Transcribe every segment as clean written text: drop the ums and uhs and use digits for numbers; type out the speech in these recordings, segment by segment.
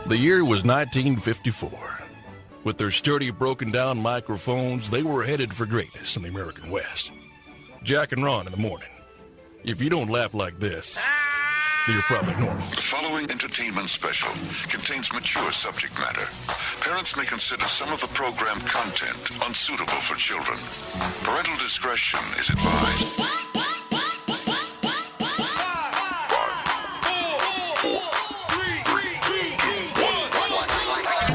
The year was 1954. With their sturdy, broken-down microphones, they were headed for greatness in the American West. Jack and Ron in the morning. If you don't laugh like this, you're probably normal. The following entertainment special contains mature subject matter. Parents may consider some of the program content unsuitable for children. Parental discretion is advised. 5, 4, 3, 2, 1.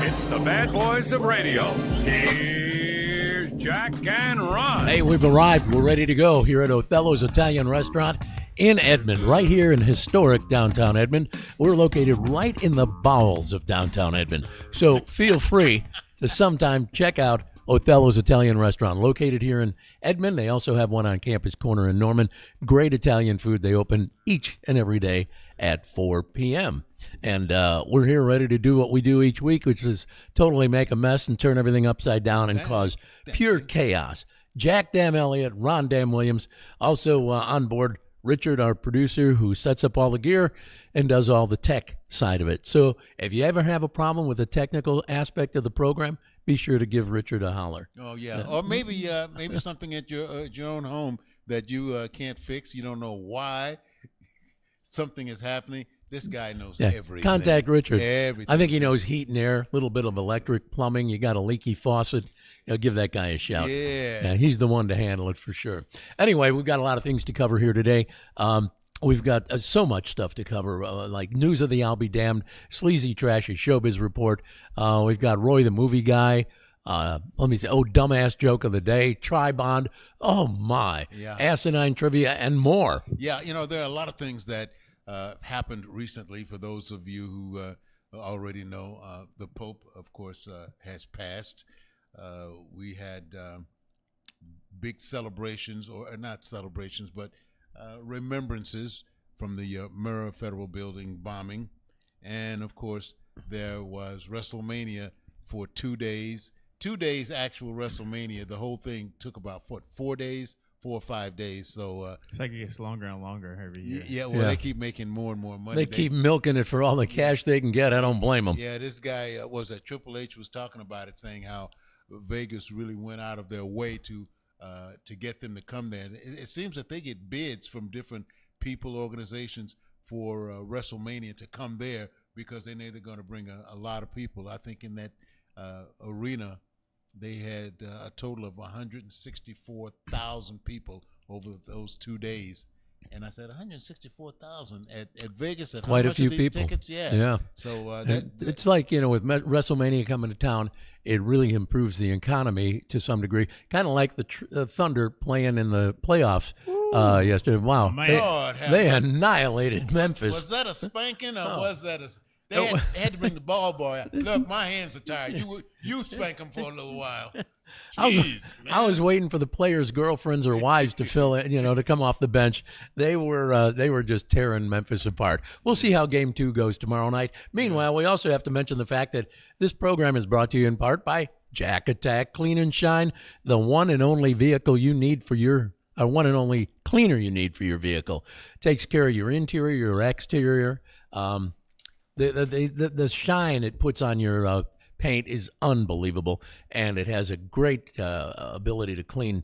It's the bad boys of radio. Here's Jack and Ron. Hey, we've arrived. We're ready to go here at Othello's Italian Restaurant in Edmond, right here in historic downtown Edmond. We're located right in the bowels of downtown Edmond. So feel free to sometime check out Othello's Italian Restaurant, located here in Edmond. They also have one on Campus Corner in Norman. Great Italian food. They open each and every day at 4 p.m. And we're here ready to do what we do each week, which is totally make a mess and turn everything upside down and cause pure chaos. Jack Dam Elliott, Ron Dam Williams, also on board Richard, our producer, who sets up all the gear and does all the tech side of it. So if you ever have a problem with the technical aspect of the program, be sure to give Richard a holler. Oh, yeah. Or maybe something at your own home that you can't fix. You don't know why something is happening. This guy knows everything. Contact Richard. Everything. I think he knows heat and air, a little bit of electric, plumbing. You got a leaky faucet, give that guy a shout. Yeah. He's the one to handle it for sure. Anyway, we've got a lot of things to cover here today. We've got so much stuff to cover, like news of the I'll Be Damned, sleazy, trashy showbiz report. We've got Roy the movie guy. Let me say, dumbass joke of the day, Tri-Bond. Oh, my. Yeah. Asinine trivia and more. Yeah, there are a lot of things that happened recently. For those of you who already know, the Pope, of course, has passed. We had big celebrations, or not celebrations, but remembrances from the Murrah Federal Building bombing. And, of course, there was WrestleMania for 2 days. 2 days actual WrestleMania. The whole thing took about, 4 days? 4 or 5 days. So it's like it gets longer and longer every year. Yeah, well, they keep making more and more money. They keep milking it for all the cash they can get. I don't blame them. Yeah, this guy Triple H was talking about it, saying how Vegas really went out of their way to get them to come there. It seems that they get bids from different people, organizations for WrestleMania to come there because they know they're going to bring a lot of people. I think in that arena, they had a total of 164,000 people over those 2 days. And I said 164,000 at Vegas. At quite how a much few of these people. Tickets? Yeah. So it's like, with WrestleMania coming to town, it really improves the economy to some degree. Kind of like the Thunder playing in the playoffs yesterday. Wow. They annihilated Memphis. Was that a spanking or was that a... They had to bring the ball boy out. Look, my hands are tired. You spank them for a little while. Jeez, I was waiting for the players' girlfriends or wives to fill in, to come off the bench. They were just tearing Memphis apart. We'll see how Game 2 goes tomorrow night. Meanwhile, we also have to mention the fact that this program is brought to you in part by Jack Attack Clean and Shine, the one and only vehicle you need for your one and only cleaner you need for your vehicle. Takes care of your interior, your exterior. The shine it puts on your paint is unbelievable, and it has a great ability to clean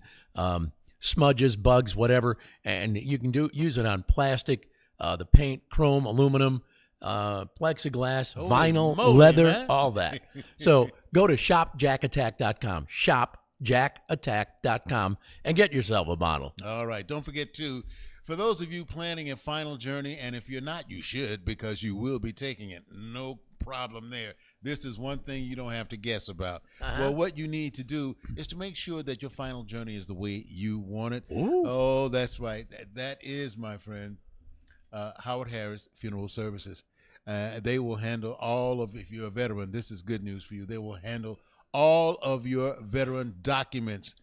smudges, bugs, whatever. And you can use it on plastic, the paint, chrome, aluminum, plexiglass, vinyl, leather, man. all that. So go to shopjackattack.com, shopjackattack.com, and get yourself a bottle. All right. Don't forget to... For those of you planning a final journey, and if you're not, you should, because you will be taking it. No problem there. This is one thing you don't have to guess about. Well, what you need to do is to make sure that your final journey is the way you want it. Ooh. Oh, that's right. That is, my friend, Howard Harris Funeral Services. They will handle all of, if you're a veteran, this is good news for you. They will handle all of your veteran documents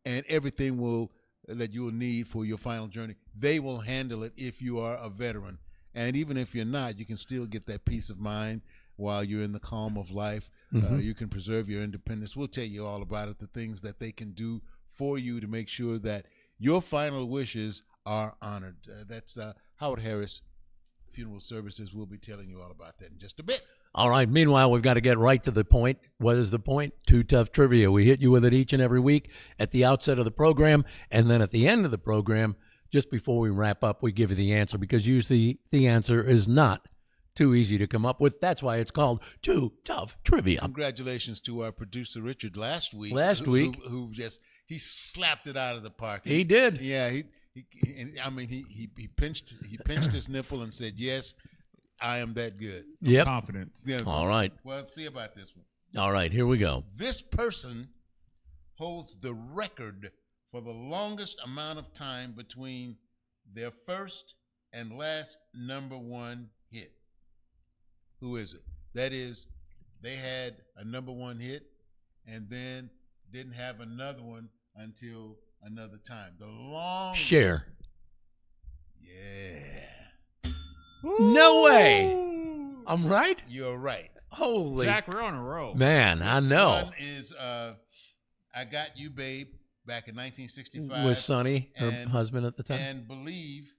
and everything that you will need for your final journey. They will handle it if you are a veteran. And even if you're not, you can still get that peace of mind while you're in the calm of life. You can preserve your independence. We'll tell you all about it, the things that they can do for you to make sure that your final wishes are honored. That's Howard Harris Funeral Services. We'll be telling you all about that in just a bit. All right. Meanwhile, we've got to get right to the point. What is the point? Too Tough Trivia. We hit you with it each and every week at the outset of the program. And then at the end of the program, just before we wrap up, we give you the answer because usually the answer is not too easy to come up with. That's why it's called Too Tough Trivia. Congratulations to our producer, Richard, last week. Who just, he slapped it out of the park. He did. Yeah. He pinched his nipple and said, yes, I am that good. Yep. Confident. Yeah. All right. Well, see about this one. All right. Here we go. This person holds the record for the longest amount of time between their first and last number one hit. Who is it? That is, they had a number one hit and then didn't have another one until another time. The longest. Cher. Yeah. No way. I'm right? You're right. Holy. Jack, we're on a roll. Man, I know. One is I Got You, Babe, back in 1965. With Sonny, her husband at the time. And Believe.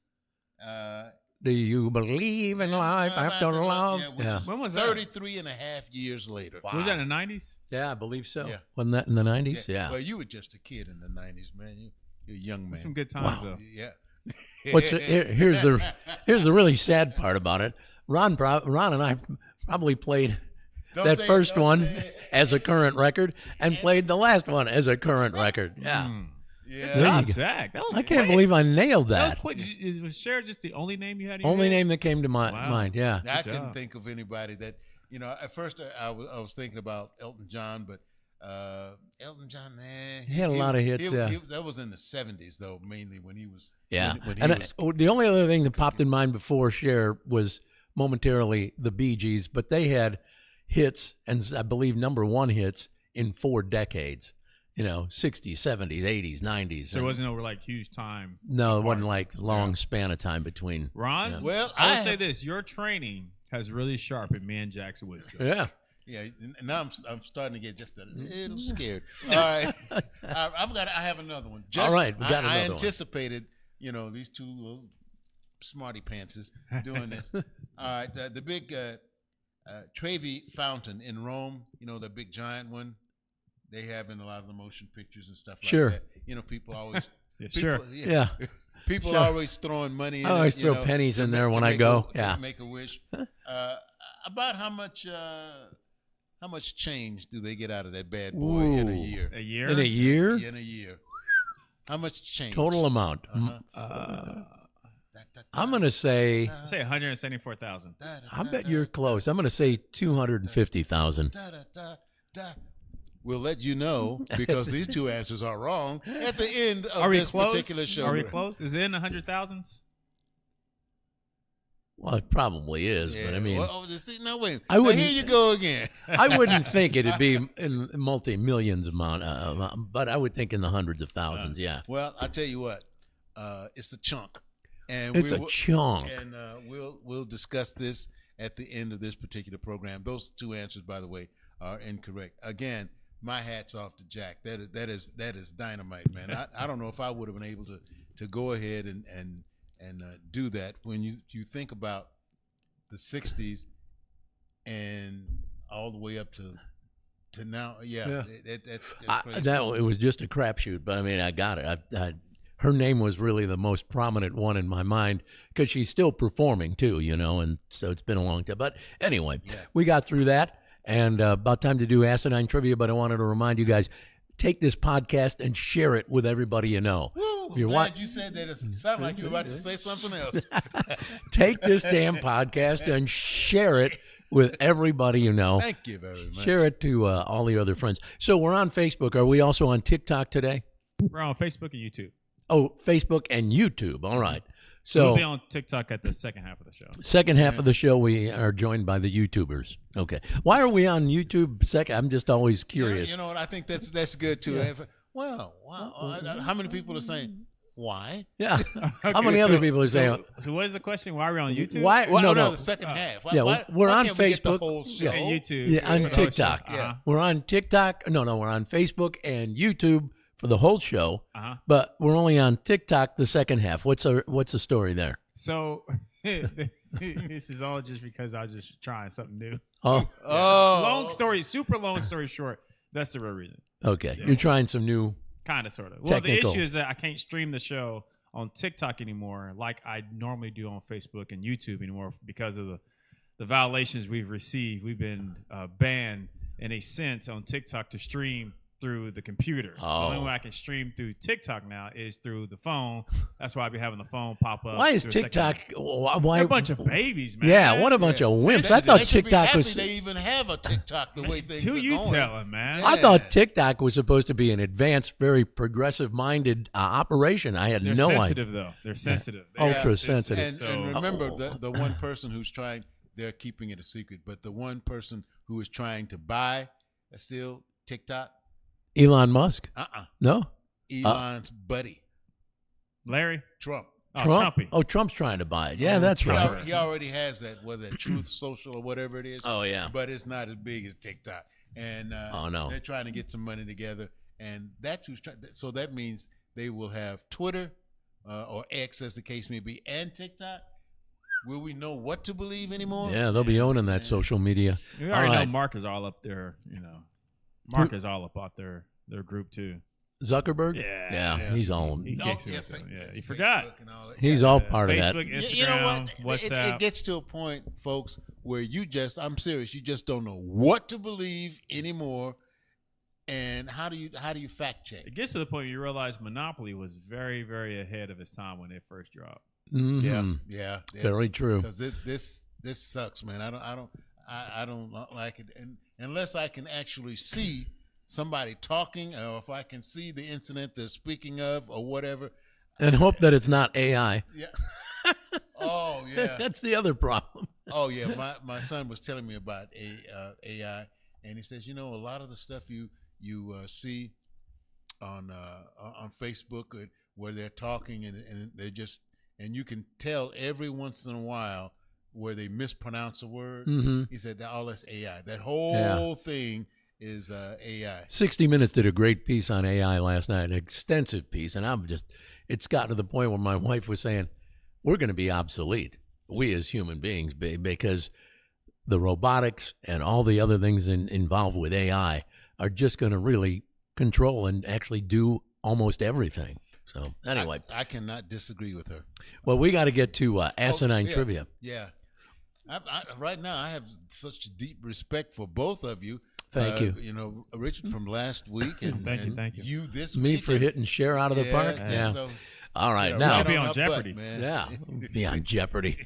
Do you believe in life after love? Yeah. When was that? 33 and a half years later. Wow. Was that in the 90s? Yeah, I believe so. Yeah. Wasn't that in the 90s? Yeah. Well, you were just a kid in the 90s, man. You're a young man. Some good times, though. Yeah. Here's the really sad part about it. Ron and I probably played that first one as a current record and played the last one as a current record. Yeah. Yeah. There you Job, go. Jack. That was I can't quick. believe I nailed That that. was quick. Was Cher just the only name you had in your Only head? name that came to my mind. Yeah. I Good couldn't job. think of anybody that, at first I was thinking about Elton John, but Elton John, He had a lot of hits, yeah. That was in the 70s, though, mainly when he was. Yeah. When he And was, the only other thing that popped in mind before Cher was momentarily the Bee Gees, but they had hits and I believe number one hits in 4 decades. 60s, 70s, 80s, 90s. So there wasn't no huge time. No, it wasn't like long span of time between. Ron, Yeah. Well, I will say this: your training has really sharpened me and Jack's wisdom. Yeah. yeah, now I'm starting to get just a little scared. All right, I have another one. All right, we got I another one. anticipated, these two little smarty pantses doing this. All right, the big Trevi Fountain in Rome, the big giant one. They have in a lot of the motion pictures and stuff like Sure. that. People always. Yeah, sure. Yeah. People Sure. are always throwing money in. I always throw pennies in there when I go. To make a wish. About how much change do they get out of that bad boy in a Ooh. year? A year? In a year? In a year. How much change? Total amount. I'm going to say, I'd say 174,000. I bet you're close. I'm going to say 250,000. We'll let you know because these two answers are wrong at the end of this particular show. Are we close? Is it in the 100,000s? Well, it probably is, but I mean, no, wait. I wouldn't- Here you go again. I wouldn't think it'd be in multi-millions amount, but I would think in the hundreds of thousands, yeah. Well, I tell you what, it's a chunk, and It's a chunk. and we'll discuss this at the end of this particular program. Those two answers, by the way, are incorrect. Again, my hat's off to Jack. That is dynamite, man. I don't know if I would have been able to go ahead and do that when you think about the 60s and all the way up to now. Yeah. That's crazy. It was just a crapshoot, but I mean, I got it. Her name was really the most prominent one in my mind because she's still performing too, and so it's been a long time. But anyway, we got through that. And about time to do asinine trivia, but I wanted to remind you guys, take this podcast and share it with everybody you know. Woo, If you're glad you said that. It sounded like you were about to say something else. Take this damn podcast and share it with everybody you know. Thank you very much. Share it to all your other friends. So we're on Facebook. Are we also on TikTok today? We're on Facebook and YouTube. Oh, Facebook and YouTube. All right. We'll So be on TikTok at the second half of the show. second half of the show, we are joined by the YouTubers. Okay. Why are we on YouTube second? I'm just always curious. You know what? I think that's good too. Well, wow. How many people are saying why? Yeah. How many other people are saying? So what is the question? Why are we on YouTube? Why? Well, no. the second half. Yeah, we're why on can't we get the Facebook. whole show? Yeah. And YouTube. Yeah, on For the whole TikTok. show. Uh-huh. We're on TikTok. No, we're on Facebook and YouTube for the whole show. Uh-huh. But we're only on TikTok the second half. What's the story there? So this is all just because I was just trying something new. Oh, Super long story short, that's the real reason. okay. Yeah. You're trying some new. Kind of, sort of. Well, Technical. the issue is that I can't stream the show on TikTok anymore like I normally do on Facebook and YouTube anymore because of the violations we've received. We've been banned in a sense on TikTok to stream through the computer. So the only way I can stream through TikTok now is through the phone. That's why I be having the phone pop up. Why is through a second. TikTok? Why They're a bunch of babies, man. Yeah, what a bunch of wimps. I thought They should be TikTok happy was. they even have a TikTok the way things Who are you going. telling, man? Yeah. I thought TikTok was supposed to be an advanced, very progressive-minded operation. I had They're no idea. sensitive, though. They're sensitive. Ultra It's- sensitive. And remember, the one person who's trying, they're keeping it a secret, but the one person who is trying to buy still TikTok, Elon Musk? No? Elon's buddy, Larry? Trump. Oh, Trump? Trumpy. Oh, Trump's trying to buy it. Yeah, that's He right. He already has that, whether Truth Social or whatever it is. Oh, yeah. But it's not as big as TikTok. And Oh, no. they're trying to get some money together. And that's who's trying. So that means they will have Twitter or X, as the case may be, and TikTok. Will we know what to believe anymore? Yeah, they'll be owning that social media. We already All know right. Mark is all up there, Mark is all about their group too. Zuckerberg? Yeah. He's all. He Oh, kicks yeah, it with them. Yeah, Facebook you forgot. and all that. He's Yeah. all part of that. Facebook, Instagram, You know what? WhatsApp. It gets to a point, folks, where I'm serious, you just don't know what to believe anymore. And how do you fact check? It gets to the point where you realize Monopoly was very, very ahead of its time when it first dropped. Mhm. Yeah. Very true. Because this sucks, man. I don't like it, and unless I can actually see somebody talking, or if I can see the incident they're speaking of, or whatever. And hope that it's not AI. Yeah. Oh yeah. That's the other problem. Oh yeah. My son was telling me about AI, and he says, a lot of the stuff you see on Facebook where they're talking and they're just, and you can tell every once in a while where they mispronounce a word. Mhm. He said that all that's AI. That whole thing is AI. 60 Minutes did a great piece on AI last night, an extensive piece, and it's gotten to the point where my wife was saying, we're going to be obsolete, we as human beings, because the robotics and all the other things involved with AI are just going to really control and actually do almost everything. So anyway, I cannot disagree with her. well, we got to get to asinine yeah. trivia. Yeah. Right now, I have such deep respect for both of you. Thank you. Richard from last week, and Thank you. You this Me week. for hitting Cher out of the park. Yeah. So, All right, you now. I'll be right on our Jeopardy. butt, man. Yeah, be on Jeopardy.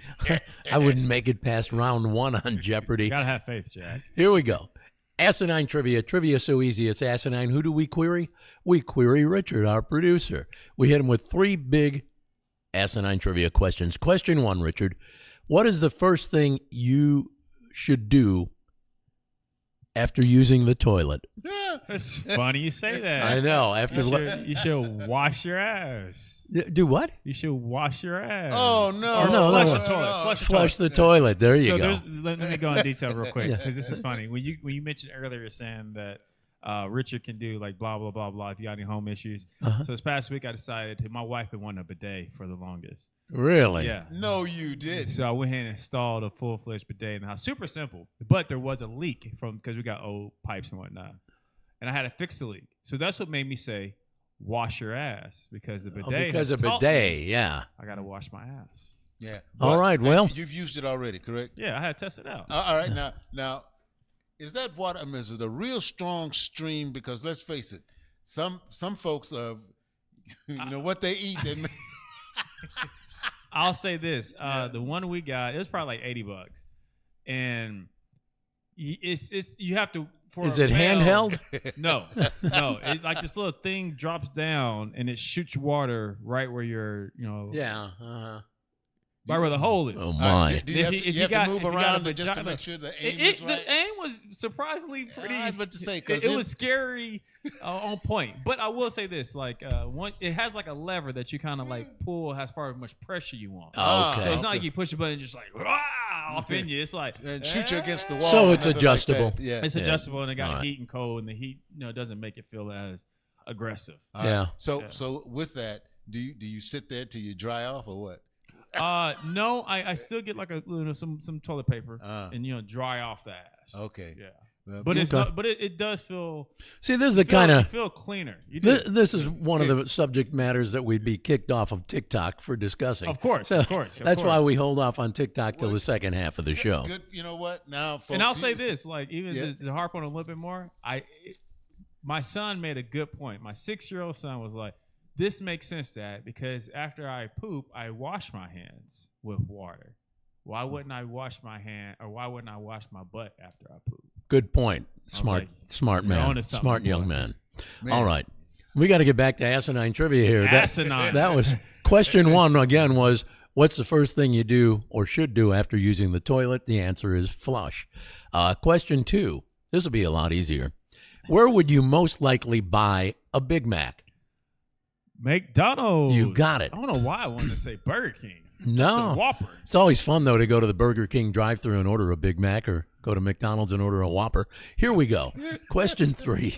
I wouldn't make it past round one on Jeopardy. You gotta have faith, Jack. Here we go. Asinine trivia. Trivia so easy, it's asinine. Who do we query? We query Richard, our producer. We hit him with 3 big asinine trivia questions. Question 1, Richard. What is the first thing you should do after using the toilet? It's funny you say that. I know. After You should wash your ass. do what? You should wash your ass. Oh no! Or No, flush no, the no, toilet. no. Flush the Flush toilet. the toilet. There you So go. let me go in detail real quick because this is funny. When you mentioned earlier saying that Richard can do like blah blah blah blah if you got any home issues. Uh-huh. So this past week I decided my wife had wanted a bidet for the longest. Really? Yeah. No, you did. So I went ahead and installed a full-fledged bidet in the house. Super simple, but there was a leak because we got old pipes and whatnot, and I had to fix the leak. So that's what made me say, "Wash your ass," because the bidet. Because has of taught bidet, me yeah. I got to wash my ass. Yeah. All But right, well. you've used it already, correct? Yeah, I had to test it out. All right. Now, is that water? Is it a real strong stream? Because let's face it, some folks what they eat. They I'll say this: the one we got, it was probably like $80, and it's you have to. Is it handheld? No. It's like this little thing drops down and it shoots water right where you're, Yeah. Uh-huh. right where the hole is. Oh, my. Do you have to, If you have to move if you got around a just to vagina- make sure the aim is right? The aim was surprisingly pretty. I was about to say, 'cause it was scary on point. But I will say this: like it has like a lever that you kind of like pull as far as much pressure you want. Okay. So it's not like you push a button and just like off in you. It's like And shoot you against the wall. So or it's nothing like adjustable. that. Yeah. it's adjustable and it got All right. heat and cold, and the heat doesn't make it feel as aggressive. All right. Yeah. So with that, do you sit there till you dry off or what? No, I still get like some toilet paper and dry off the ass. Okay. Yeah. Well, But it's okay. not, but it does feel. See, this is the you feel- kind you of feel cleaner. You do. this is one of the subject matters that we'd be kicked off of TikTok for discussing. Of course, So of course. that's why we hold off on TikTok till the second half of the show. Good. You know what? Now, folks, And I'll say this, like even Yeah. to harp on it a little bit more, my son made a good point. My 6-year-old son was like, "This makes sense, Dad, because after I poop, I wash my hands with water. Why wouldn't I wash my hand, or why wouldn't I wash my butt after I poop?" Good point. was Smart, like, smart you're man. onto something, Smart boy. young man. Man. All right. We got to get back to asinine trivia here. Asinine. That was question one again was, what's the first thing you do or should do after using the toilet? The answer is flush. Question two. This will be a lot easier. Where would you most likely buy a Big Mac? McDonald's. You got it. I don't know why I wanted to say Burger King. No. Just the Whopper. It's always fun, though, to go to the Burger King drive-thru and order a Big Mac or go to McDonald's and order a Whopper. Here we go. Question three.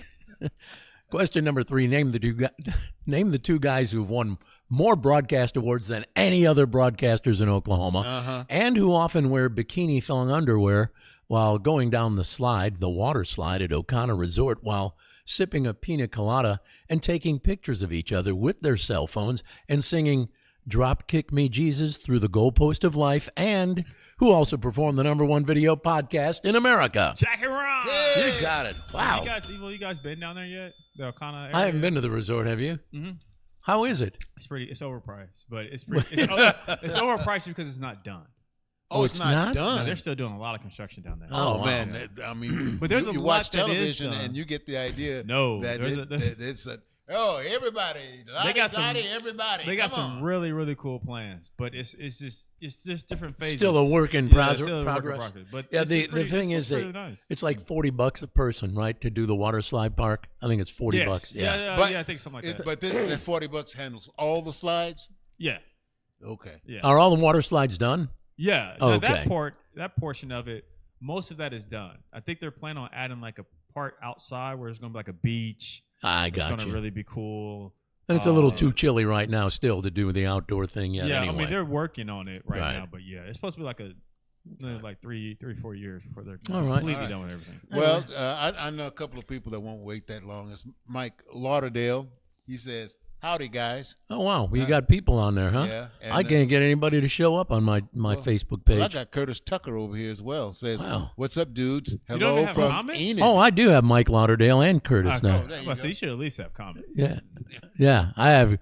Question number three. Name the two guys who've won more broadcast awards than any other broadcasters in Oklahoma and who often wear bikini thong underwear while going down the water slide at O'Connor Resort, while sipping a pina colada and taking pictures of each other with their cell phones and singing "Drop Kick Me Jesus" through the goalpost of life, and who also performed the #1 video podcast in America. Jack and Ron. You got it. Wow. You guys been down there yet? The O'Connor area? I haven't been to the resort, have you? Mm-hmm. How is it? It's overpriced, but it's overpriced because it's not done. Oh, it's it's not not? No, done. they're still doing a lot of construction down there. Oh, wow. man, I mean, But there's you, a you lot watch that is television done. and you get the idea. No, that it's everybody, They got some- everybody. They got come some on. really, really cool plans, but it's just different phases. Still a work in Yeah, progress. still a work in progress. But Yeah, it's the pretty- thing it's is, pretty nice. it's like $40 a person, right, to do the water slide park. I think it's $40. Yes. Yeah. But I think something like that. But this that $40 handles all the slides. Yeah, Okay. yeah, Are all the water slides done? yeah. Oh, Now, okay. that portion of it, most of that is done. I think they're planning on adding like a part outside where it's going to be like a beach. I It's got going to you. really be cool. And it's a little too chilly right now still to do the outdoor thing yet. Yeah, anyway. I mean they're working on it right Right. now, but yeah, it's supposed to be like 3-4 years before they're All right. completely All right. done with everything. Well, I know a couple of people that won't wait that long. It's Mike Lauderdale. He says, "Howdy, guys." Oh, wow. You got people on there, huh? Yeah, and, I can't get anybody to show up on my Facebook page. Well, I got Curtis Tucker over here as well. Says, Wow. "What's up, dudes? don't Hello even have from comments? Enid." Oh, I do have Mike Lauderdale and Curtis now. there you Well, go. so you should at least have comments. Yeah. Yeah. I have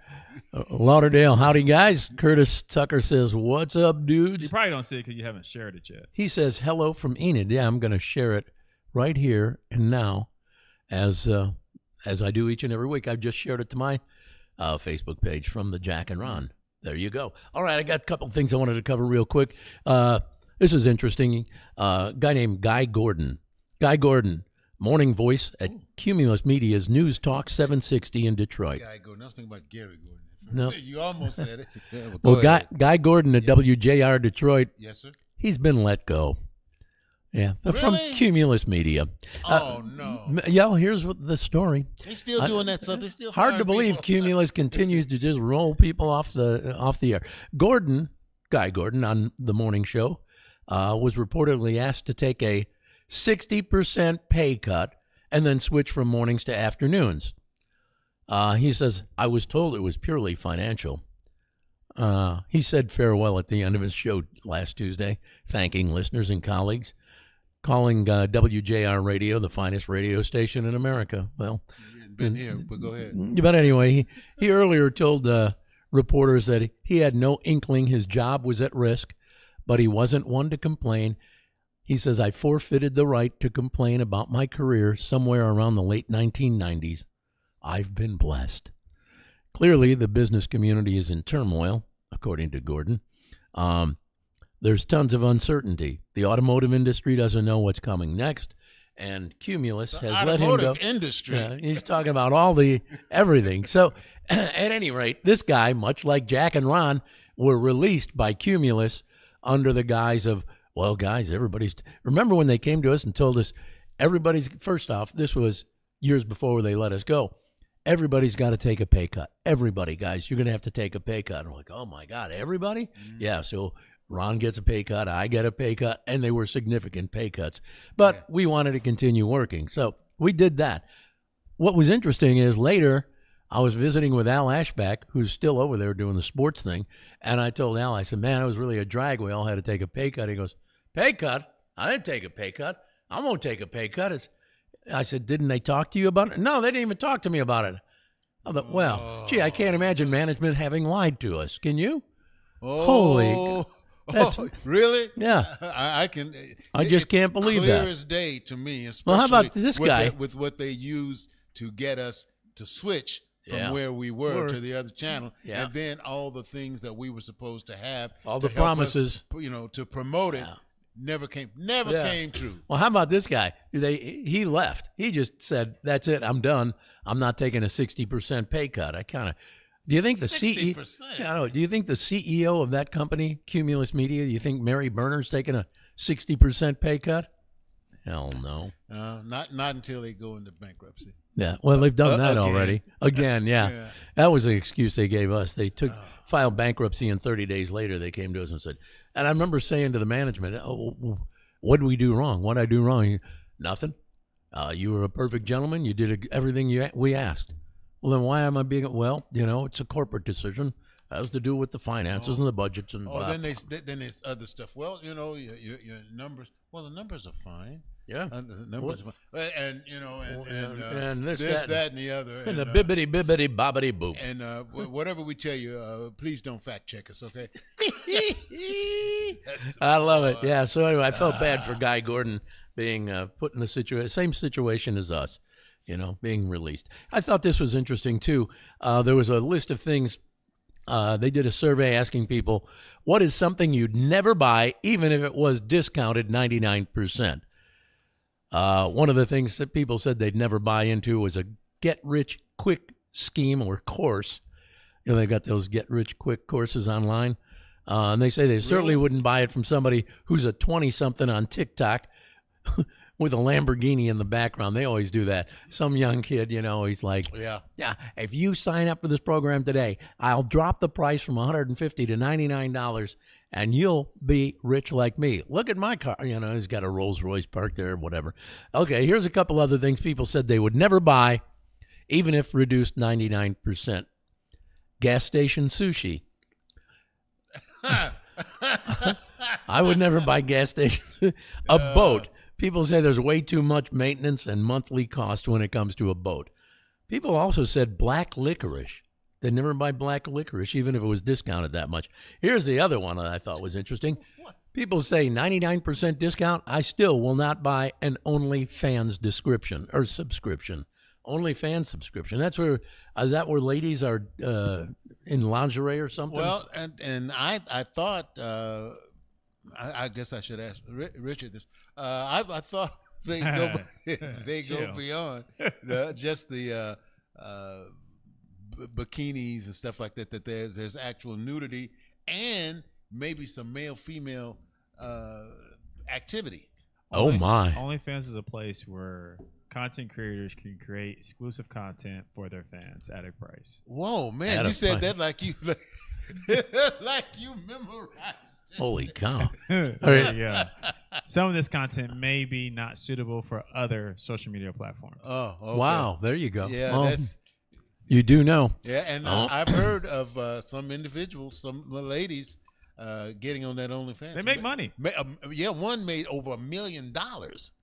Lauderdale. Howdy, guys. Curtis Tucker says, "What's up, You dudes?" probably don't see it because you haven't shared it yet. He says, "Hello from Enid." Yeah, I'm going to share it right here and now as I do each and every week. I've just shared it to my Facebook page from the Jack and Ron. There you go. All right, I got a couple things I wanted to cover real quick. This is interesting. A guy named Guy Gordon. Guy Gordon, morning voice at Cumulus Media's News Talk 760 in Detroit. Guy Gordon. I was thinking about Gary Gordon. No. You almost said it. Yeah, Well, go Guy, ahead. Guy Gordon at WJR Detroit, Yes, sir. he's been let go. Yeah, from Really? Cumulus Media. Oh no, Yeah, here's what the story. they still doing that stuff. They still Hard to hiring believe people. Cumulus continues to just roll people off the air. Guy Gordon on the morning show was reportedly asked to take a 60% pay cut and then switch from mornings to afternoons. He says, "I was told it was purely financial." He said farewell at the end of his show last Tuesday, thanking listeners and colleagues, calling WJR Radio the finest radio station in America. Well, You hadn't been here, but go ahead. but anyway, he earlier told reporters that he had no inkling his job was at risk, but he wasn't one to complain. He says, "I forfeited the right to complain about my career somewhere around the late 1990s. I've been blessed." Clearly, the business community is in turmoil, according to Gordon. There's tons of uncertainty. The automotive industry doesn't know what's coming next, and Cumulus has let him go. Automotive industry. Yeah, he's talking about everything. So, at any rate, this guy, much like Jack and Ron, were released by Cumulus under the guise of, well, guys, everybody's. Remember when they came to us and told us, first off, this was years before they let us go. everybody's got to take a pay cut. Everybody, guys, you're going to have to take a pay cut. And I'm like, oh, my God, everybody? Yeah, so Ron gets a pay cut, I get a pay cut, and they were significant pay cuts. But we wanted to continue working, so we did that. What was interesting is later I was visiting with Al Ashback, who's still over there doing the sports thing, and I told Al, I said, man, it was really a drag. We all had to take a pay cut. He goes, pay cut? I didn't take a pay cut. I won't take a pay cut. I said, didn't they talk to you about it? No, they didn't even talk to me about it. I thought, well, gee, I can't imagine management having lied to us. Can you? Holy. Really? Yeah. I can. I just can't believe clear that. Clear as day to me, especially well, how about this guy? With what they used to get us to switch from where we were to the other channel, and then all the things that we were supposed to have, all the promises, us, to promote it, never came true. Well, how about this guy? He left. He just said, "That's it. I'm done. I'm not taking a 60% pay cut." I kind of. Do you think the CEO? Do you think the CEO of that company, Cumulus Media? Do you think Mary Berner's taking a 60% pay cut? Hell no. Not until they go into bankruptcy. Yeah, well, they've done that already. Again, yeah. That was the excuse they gave us. They filed bankruptcy, and 30 days later they came to us and said, and I remember saying to the management, oh, what did we do wrong? What did I do wrong? Nothing. You were a perfect gentleman. You did everything we asked. Well, then why am I being, it's a corporate decision. It has to do with the finances and the budgets. And then there's other stuff. Well, your numbers, the numbers are fine. Yeah, the numbers, and this, that, and the other, and the bibbity bobbity boop. And whatever we tell you, please don't fact check us, okay? I love it. Yeah. So anyway, I felt bad for Guy Gordon being put in the same situation as us, being released. I thought this was interesting too. There was a list of things. They did a survey asking people, what is something you'd never buy, even if it was discounted 99%? One of the things that people said they'd never buy into was a get-rich-quick scheme or course. They've got those get-rich-quick courses online. And they say they certainly wouldn't buy it from somebody who's a 20-something on TikTok with a Lamborghini in the background. They always do that. Some young kid, he's like, yeah, if you sign up for this program today, I'll drop the price from $150 to $99, and you'll be rich like me. Look at my car. He's got a Rolls Royce parked there, whatever. Okay, here's a couple other things people said they would never buy, even if reduced 99%. Gas station sushi. I would never buy gas station. A boat. People say there's way too much maintenance and monthly cost when it comes to a boat. People also said black licorice. They'd never buy black licorice, even if it was discounted that much. Here's the other one that I thought was interesting. People say 99% discount. I still will not buy an OnlyFans subscription. OnlyFans subscription. Is that where ladies are in lingerie or something? Well, and I thought, I guess I should ask Richard this. I thought they go beyond just the bikinis and stuff like that. That there's actual nudity and maybe some male-female activity. Oh my! OnlyFans is a place where content creators can create exclusive content for their fans at a price. Whoa, man! You said that like you memorized it. Holy cow! Yeah. Some of this content may be not suitable for other social media platforms. Oh, okay. Wow! There you go. Yeah, that's. You do know. Yeah, and I've heard of some individuals, some ladies, getting on that OnlyFans. They make money. One made over $1 million.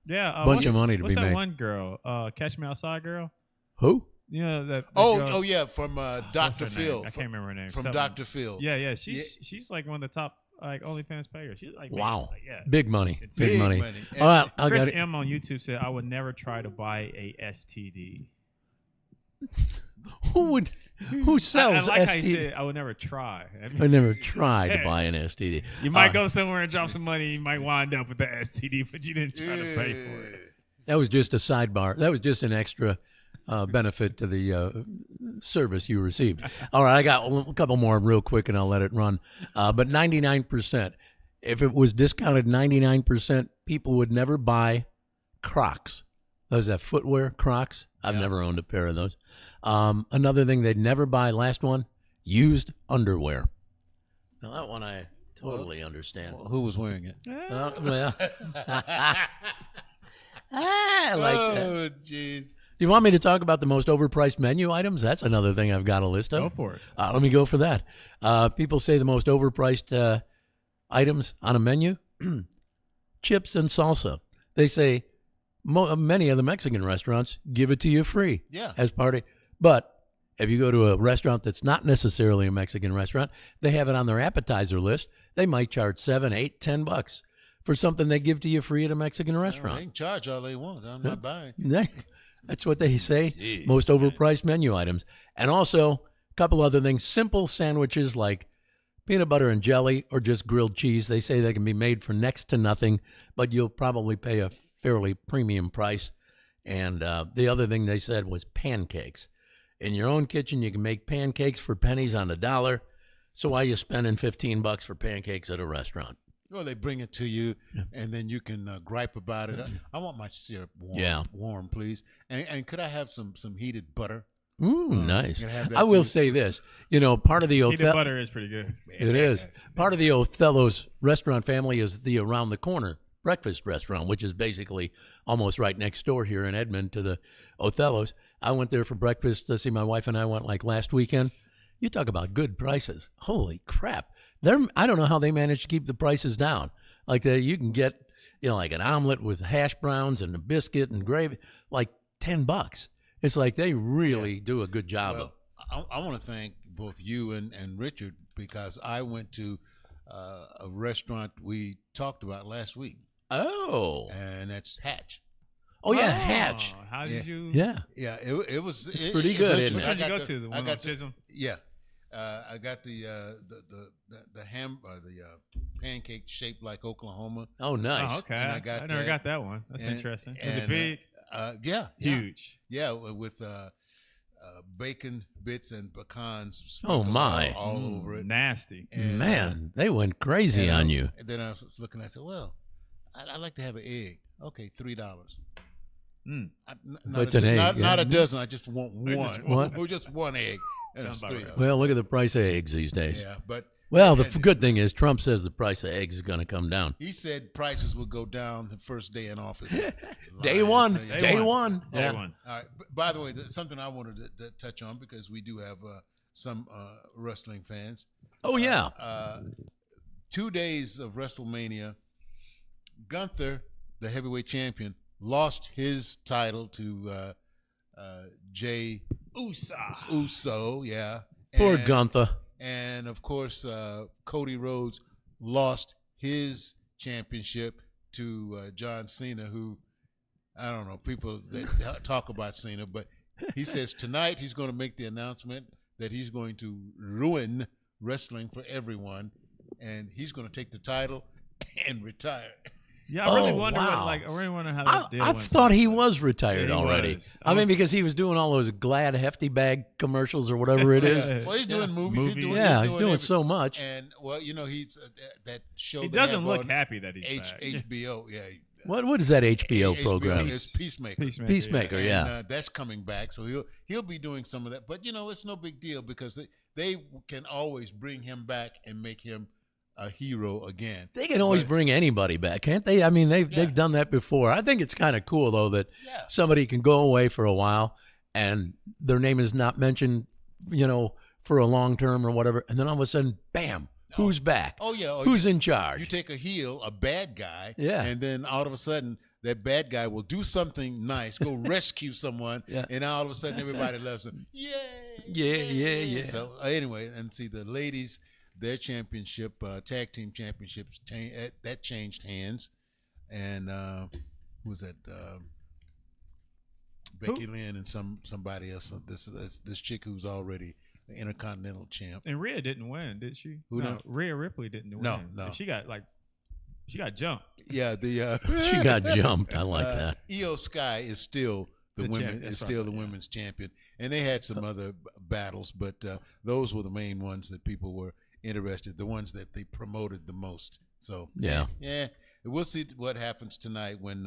Yeah, bunch of money to be made. What's that one girl? Catch Me Outside girl. Who? That girl, yeah, from Dr. Phil. I can't remember her name. From Dr. Phil. Yeah. She's like one of the top OnlyFans payers. She's like, wow, yeah, big money. It's big money. All right, Chris M on YouTube said, "I would never try to buy a STD." Who sells I like STD? how he said, I would never try. I never tried to buy an STD. You might go somewhere and drop some money. You might wind up with the STD, but you didn't try to pay for it. That was just a sidebar. That was just an extra benefit to the service you received. All right, I got a couple more real quick, and I'll let it run. But 99%. If it was discounted 99%, people would never buy Crocs. Those that footwear, Crocs. I've never owned a pair of those. Another thing they'd never buy, last one, used underwear. Now, that one I totally understand. Well, who was wearing it? Well, I like that. Oh, jeez. Do you want me to talk about the most overpriced menu items? That's another thing I've got a list of. Go for it. Let me go for that. People say the most overpriced items on a menu, chips and salsa. They say many of the Mexican restaurants give it to you free as part of. But if you go to a restaurant that's not necessarily a Mexican restaurant, they have it on their appetizer list. They might charge $7, $8, $10 for something they give to you free at a Mexican restaurant. They can charge all they want. I'm not buying. That's what they say. Most overpriced menu items. And also, a couple other things. Simple sandwiches like peanut butter and jelly or just grilled cheese. They say they can be made for next to nothing, but you'll probably pay a fairly premium price. And the other thing they said was pancakes. In your own kitchen, you can make pancakes for pennies on the dollar. So why are you spending $15 for pancakes at a restaurant? Well, they bring it to you, and then you can gripe about it. I want my syrup warm, please. And could I have some heated butter? Ooh, nice. can I have that I will too? say this. You know, part of the Peanut butter is pretty good. It is. Part of the Othello's restaurant family is the Around the Corner breakfast restaurant, which is basically almost right next door here in Edmond to the Othello's. I went there for breakfast to see my wife, and I went like last weekend. You talk about good prices. Holy crap. I don't know how they managed to keep the prices down. Like you can get, like an omelet with hash browns and a biscuit and gravy, like $10. It's like they really do a good job. Well, I want to thank both you and Richard because I went to a restaurant we talked about last week. Oh. And that's Hatch. Oh, yeah, Hatch. How did you? Yeah. Yeah, it was. It's pretty good, isn't it? Which one did you go to? The one on Chisholm? Yeah. I got the pancake shaped like Oklahoma. Oh, nice. Oh, okay. And I never got that one. That's interesting. Was it and, big? Yeah. Huge. Yeah, with bacon bits and pecans. Oh, my. All over it. Nasty. And, Man, they went crazy on you. And then I was looking. I said, "Well, I'd like to have an egg. Okay, $3. What's an egg? Not a dozen. I just want one. Just one. Or just one egg. And it's Sounds about $3. right. Well, look at the price of eggs these days. Yeah, but Well, the good thing is Trump says the price of eggs is going to come down. he said prices would go down the first day in office. Day one. Day one. Day Yeah. one. All right. By the way, something I wanted to touch on because we do have some wrestling fans. Oh, yeah. 2 days of WrestleMania, Gunther, the heavyweight champion, lost his title to Jay Uso. Yeah. Poor And- Gunther. And of course, Cody Rhodes lost his championship to John Cena, who, I don't know, people that talk about Cena, but he says tonight he's going to make the announcement that he's going to ruin wrestling for everyone, and he's going to take the title and retire. Yeah, I really Oh, wonder wow. I really wonder how that deal I went. thought he was retired Yeah, he already. was. I mean, because he was doing all those Glad Hefty Bag commercials or whatever it is. Yeah. Well, he's doing movies. Movies. He's doing every- so much. And well, he's that show. He they doesn't have look on happy that he's back. HBO. Yeah. What is that HBO program? It's Peacemaker. Peacemaker, And, yeah. that's coming back, so he'll be doing some of that. But it's no big deal because they can always bring him back and make him a hero again. They can always bring anybody back, can't they? I mean, they've done that before. I think it's kind of cool though that somebody can go away for a while and their name is not mentioned, for a long term or whatever, and then all of a sudden, bam, who's back? Oh yeah, who's in charge? You take a heel, a bad guy, Yeah. and then all of a sudden that bad guy will do something nice, go rescue someone, Yeah. and all of a sudden everybody loves him. Yay! Yeah. So anyway, and see the ladies, their championship, tag team championships, that changed hands, and who was that? Becky Lynn and somebody else. This chick who's already the Intercontinental champ. And Rhea didn't win, did she? Who no, no? Rhea Ripley didn't win. No. She got jumped. Yeah, the She got jumped. I like that. Io Sky is still the women champ, that's is still right, the women's champion, and they had some other battles, but those were the main ones that people were interested. The ones that they promoted the most. So Yeah. We'll see what happens tonight when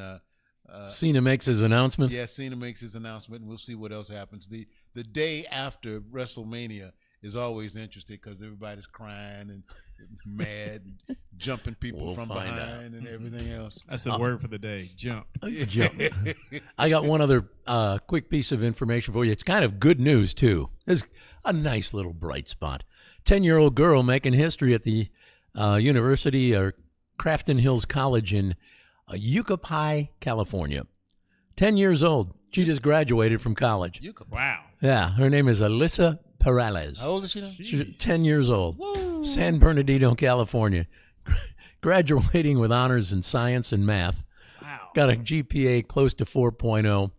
Cena makes his announcement. Yeah, Cena makes his announcement, and we'll see what else happens. The day after WrestleMania is always interesting because everybody's crying and mad, and jumping people We'll from find behind and everything else. That's the word for the day. Jump. Jump. I got one other quick piece of information for you. It's kind of good news, too. It's a nice little bright spot. 10-year-old girl making history at the University or Crafton Hills College in Yucaipa, California. 10 years old. She just graduated from college. Wow. Yeah, her name is Alyssa Perales. How old is she now? She's 10 years old. Woo. San Bernardino, California. Graduating with honors in science and math. Wow. Got a GPA close to 4.0.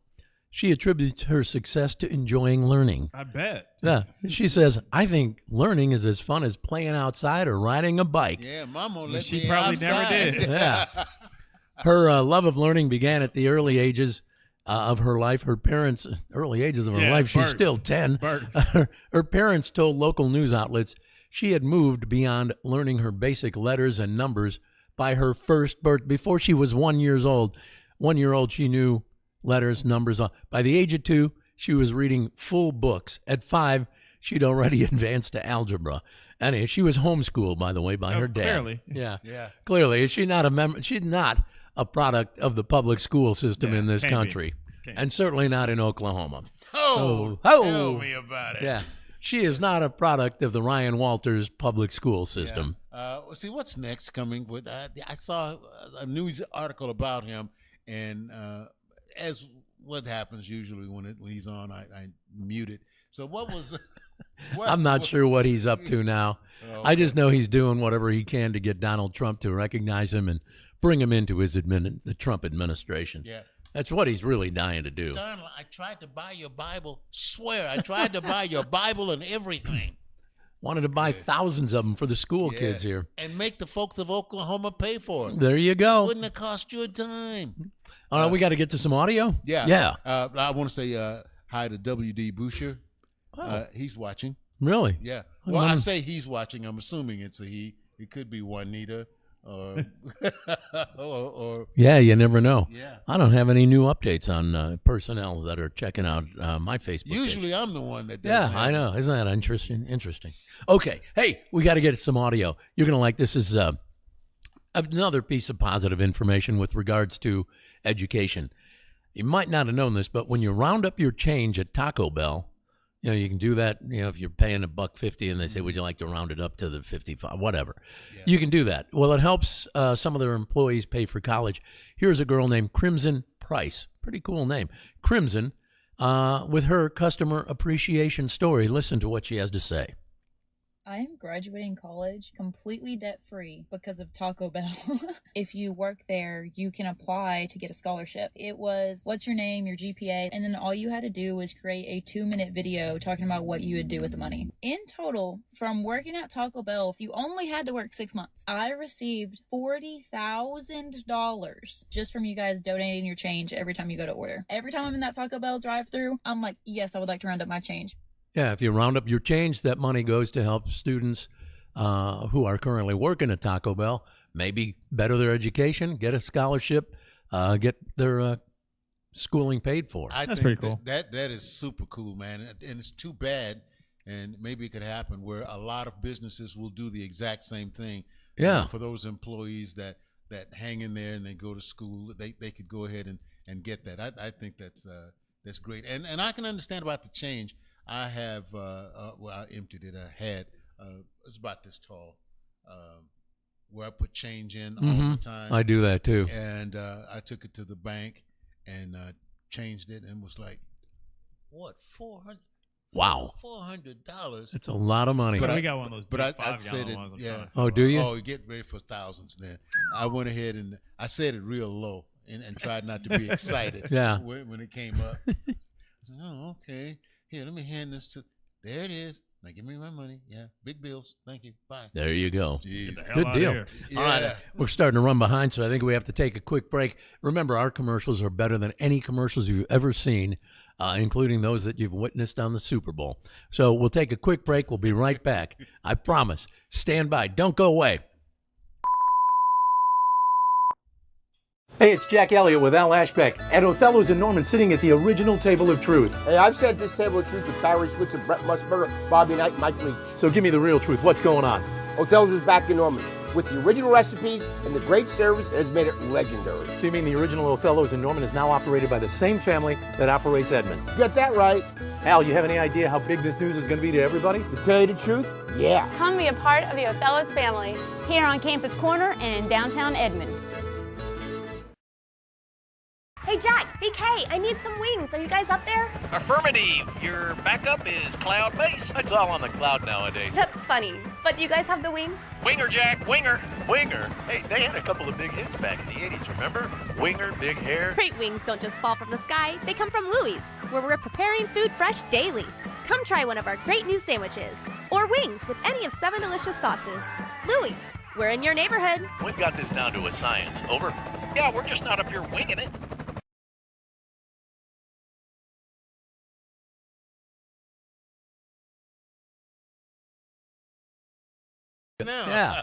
She attributes her success to enjoying learning. I bet. Yeah, she says, I think learning is as fun as playing outside or riding a bike. Yeah, Mama let She me probably outside. never did. Yeah. Her love of learning began at the early ages of her life. Her parents, early ages of her Yeah, life, she's birth. still 10. Birth. Her parents told local news outlets she had moved beyond learning her basic letters and numbers by her first birth. Before she was 1 year old, 1 year old, she knew letters, numbers. By the age of 2, she was reading full books. At 5, she'd already advanced to algebra. Anyway, she was homeschooled, by the way, by her dad. Clearly. Yeah. Yeah. Clearly, is she not a member? She's not a product of the public school system Yeah, in this can't be. country, Can't and certainly not in Oklahoma. Oh, Oh. tell me about it. Yeah, she is not a product of the Ryan Walters public school system. See what's next coming with. I saw a news article about him, and as what happens usually when he's on, I mute it. So what was? I'm not sure what he's up to now. Oh, I just know he's doing whatever he can to get Donald Trump to recognize him and bring him into his the Trump administration. Yeah. That's what he's really dying to do. Donald, I tried to buy your Bible. Swear, I tried to buy your Bible and everything. Wanted to buy thousands of them for the school Yeah. kids here. And make the folks of Oklahoma pay for it. There you go. Wouldn't have cost you a dime. All right, we got to get to some audio. Yeah. Yeah. I want to say hi to W.D. Boucher. Oh. He's watching. Really? Yeah. I Well, I wonder- say he's watching. I'm assuming it's a he. It could be Juanita or or Yeah, you never know. yeah. I don't have any new updates on personnel that are checking out my Facebook page. Usually I'm the one that does Yeah, that. I know. Isn't that interesting? Interesting. Okay. Hey, we got to get some audio. You're going to like this. Is another piece of positive information with regards to education. You might not have known this, but when you round up your change at Taco Bell, you know, you can do that. You know, if you're paying $1.50 and they say, would you like to round it up to the 55, whatever. Yeah. You can do that. Well, it helps some of their employees pay for college. Here's a girl named Crimson Price. Pretty cool name. Crimson, with her customer appreciation story. Listen to what she has to say. I am graduating college completely debt-free because of Taco Bell. If you work there, you can apply to get a scholarship. It was, what's your name, your GPA, and then all you had to do was create a 2-minute video talking about what you would do with the money. In total, from working at Taco Bell, you only had to work 6 months. I received $40,000 just from you guys donating your change every time you go to order. Every time I'm in that Taco Bell drive-thru, I'm like, yes, I would like to round up my change. Yeah, if you round up your change, that money goes to help students who are currently working at Taco Bell maybe better their education, get a scholarship, get their schooling paid for. I That's think pretty cool. That is super cool, man. And it's too bad, and maybe it could happen where a lot of businesses will do the exact same thing. Yeah. For those employees that hang in there and they go to school, they could go ahead and get that. I think that's great. And I can understand about the change. I have, well, I emptied it. I had, it's about this tall, where I put change in all the time. I do that too. And I took it to the bank and changed it and was like, what, $400? Wow. $400? It's a lot of money. But we got one of those big But I 5 said gallon it, ones. I'm yeah. trying to Oh, figure do out. you? Oh, you get ready for thousands then. I went ahead and I said it real low and tried not to be excited Yeah. when it came up. I said, oh, okay. Here, let me hand this to, there it is. Now give me my money. Yeah, big bills. Thank you. Bye. There you go. Jeez. Get the hell Good out deal. Of here. Yeah. All right, we're starting to run behind, so I think we have to take a quick break. Remember, our commercials are better than any commercials you've ever seen, including those that you've witnessed on the Super Bowl. So we'll take a quick break. We'll be right back. I promise. Stand by. Don't go away. Hey, it's Jack Elliott with Al Ashbeck at Othello's in Norman, sitting at the original table of truth. Hey, I've said this table of truth with Barry Switzer, Brett Musburger, Bobby Knight, Mike Leach. So give me the real truth. What's going on? Othello's is back in Norman with the original recipes and the great service that has made it legendary. So you mean the original Othello's in Norman is now operated by the same family that operates Edmond? Get that right. Al, you have any idea how big this news is going to be to everybody? To tell you the truth, yeah. Come be a part of the Othello's family. Here on Campus Corner and in downtown Edmond. Hey Jack, BK, I need some wings. Are you guys up there? Affirmative. Your backup is cloud-based. It's all on the cloud nowadays. That's funny. But you guys have the wings? Winger, Jack, winger. Winger. Hey, they had a couple of big hits back in the 80s, remember? Winger, big hair. Great wings don't just fall from the sky. They come from Louie's, where we're preparing food fresh daily. Come try one of our great new sandwiches. Or wings with any of 7 delicious sauces. Louie's, we're in your neighborhood. We've got this down to a science. Over. Yeah, we're just not up here winging it. Yeah.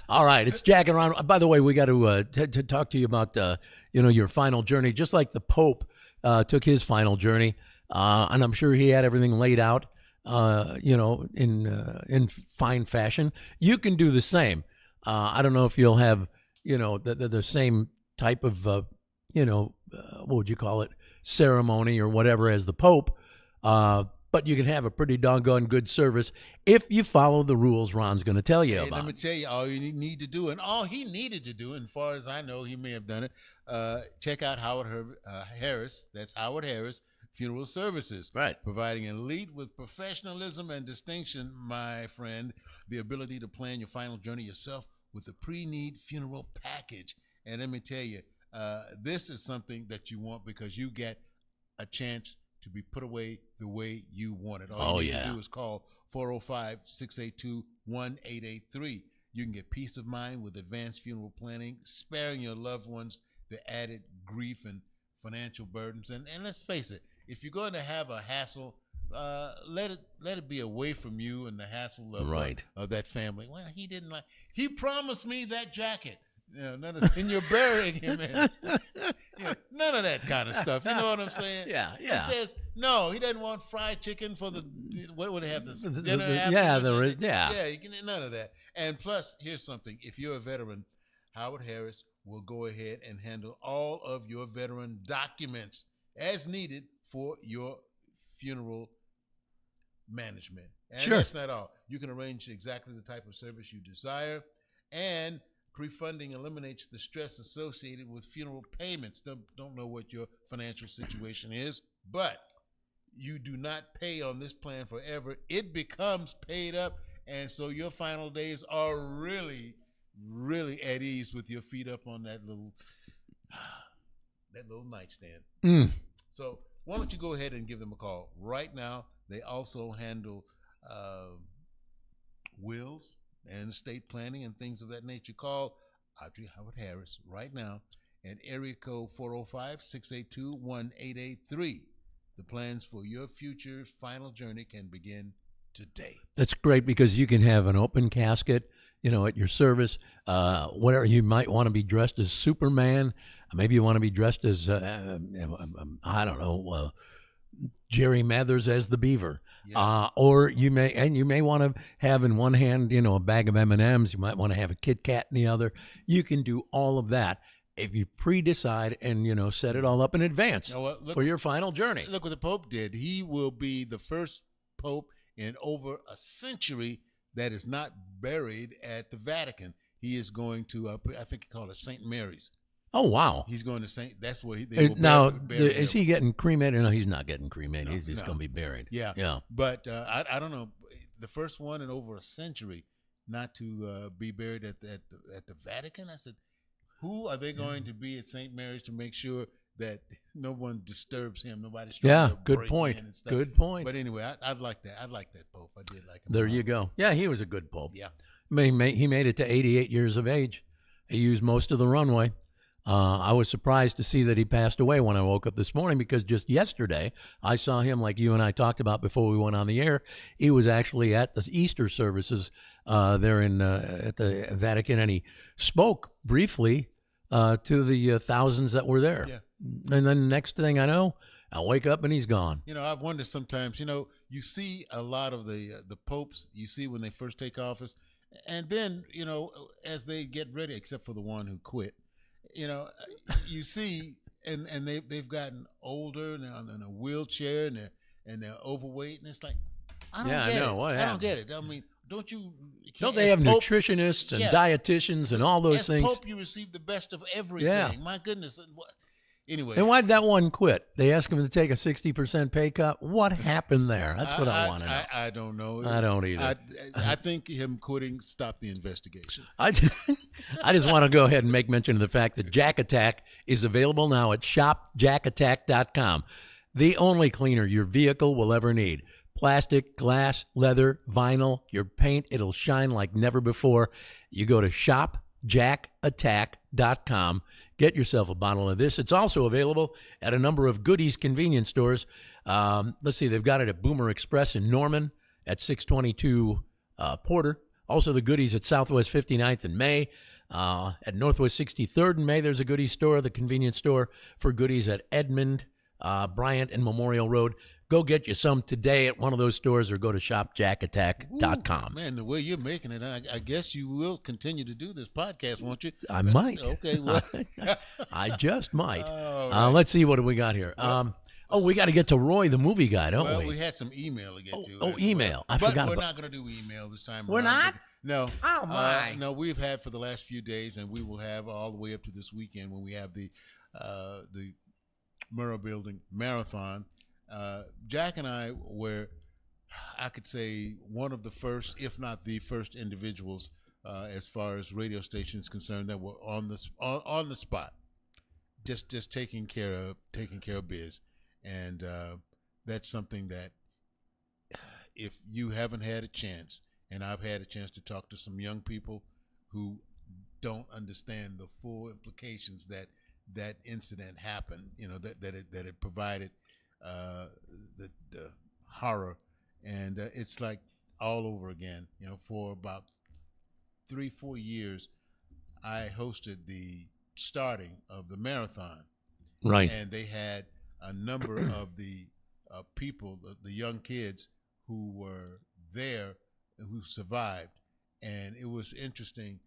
All right, it's Jack and Ron. By the way, we got to talk to you about your final journey, just like the Pope took his final journey, and I'm sure he had everything laid out, in fine fashion. You can do the same. I don't know if you'll have the same type of what would you call it, ceremony or whatever as the Pope. But you can have a pretty doggone good service if you follow the rules Ron's going to tell you about. Let me tell you, all you need to do, and all he needed to do, and as far as I know, he may have done it, check out Howard Harris, that's Howard Harris, Funeral Services. Right. Providing an elite with professionalism and distinction, my friend, the ability to plan your final journey yourself with a pre-need funeral package. And let me tell you, this is something that you want because you get a chance to be put away the way you want it. All you need to do is call 405-682-1883. You can get peace of mind with advanced funeral planning, sparing your loved ones the added grief and financial burdens. And let's face it, if you're going to have a hassle, let it be away from you and the hassle of that family. Well, he promised me that jacket. And you're burying him in. None of that kind of stuff. You know what I'm saying? Yeah. He says, no, he doesn't want fried chicken for what would they have, this dinner? You can none of that. And plus, here's something. If you're a veteran, Howard Harris will go ahead and handle all of your veteran documents as needed for your funeral management. And that's not all. You can arrange exactly the type of service you desire, and pre-funding eliminates the stress associated with funeral payments. Don't know what your financial situation is, but you do not pay on this plan forever. It becomes paid up, and so your final days are really, really at ease with your feet up on that little nightstand. So why don't you go ahead and give them a call right now? They also handle wills and estate planning and things of that nature. Call Audrey Howard Harris right now at area code 405-682-1883. The plans for your future final journey can begin today. That's great because you can have an open casket, at your service. Whatever, you might want to be dressed as Superman. Maybe you want to be dressed as, Jerry Mathers as the Beaver. Yeah. Or you may want to have in one hand, a bag of M&Ms. You might want to have a Kit Kat in the other. You can do all of that if you pre-decide and, set it all up in advance for your final journey. Look what the Pope did. He will be the first Pope in over a century that is not buried at the Vatican. He is going to, I think he called it St. Mary's. Oh, wow. He's going to St. That's what is he getting cremated? No, he's not getting cremated. He's just going to be buried. Yeah. But I don't know. The first one in over a century not to be buried at the Vatican. I said, who are they going to be at St. Mary's to make sure that no one disturbs him? Nobody's trying to break in and stuff. Good point. But anyway, I'd like that. I'd like that Pope. I did like him. There you go. Yeah, he was a good Pope. Yeah. He made it to 88 years of age. He used most of the runway. I was surprised to see that he passed away when I woke up this morning because just yesterday I saw him, like you and I talked about before we went on the air. He was actually at the Easter services there at the Vatican, and he spoke briefly to the thousands that were there. Yeah. And then next thing I know, I wake up and he's gone. I've wondered sometimes, you see a lot of the popes, you see when they first take office, and then, as they get ready, except for the one who quit, you see, and they've gotten older now in a wheelchair and they're overweight, and it's like, I don't get it. I mean, don't they have Pope, nutritionists and dietitians and all those things? As Pope, you receive the best of everything. Yeah. My goodness. Anyway. And why'd that one quit? They asked him to take a 60% pay cut. What happened there? That's what I want to know. I don't know. I don't either. I think him quitting stopped the investigation. I just want to go ahead and make mention of the fact that Jack Attack is available now at shopjackattack.com. The only cleaner your vehicle will ever need. Plastic, glass, leather, vinyl, your paint, it'll shine like never before. You go to shopjackattack.com. Get yourself a bottle of this. It's also available at a number of Goodies convenience stores. Let's see, they've got it at Boomer Express in Norman at 622 Porter. Also the Goodies at Southwest 59th in May. At Northwest 63rd in May, there's a Goodies store, the convenience store for Goodies at Edmond, Bryant, and Memorial Road. Go get you some today at one of those stores or go to shopjackattack.com. Ooh, man, the way you're making it, I guess you will continue to do this podcast, won't you? I might. Okay, well. I just might. Right. Let's see, what do we got here? We got to get to Roy, the movie guy, don't we? Well, we had some email to get to. Email. Well. I forgot. We're not going to do email this time. We're not? No. Oh, my. No, we've had for the last few days, and we will have all the way up to this weekend when we have the Murrah Building Marathon. Jack and I were, I could say, one of the first, if not the first individuals, as far as radio stations concerned, that were on the spot, just taking care of biz, and that's something that if you haven't had a chance, and I've had a chance to talk to some young people who don't understand the full implications that incident happened, that it provided. The horror, and it's like all over again. For about 3-4 years, I hosted the starting of the marathon, right? And they had a number of the people, the young kids who were there, who survived, and it was interesting.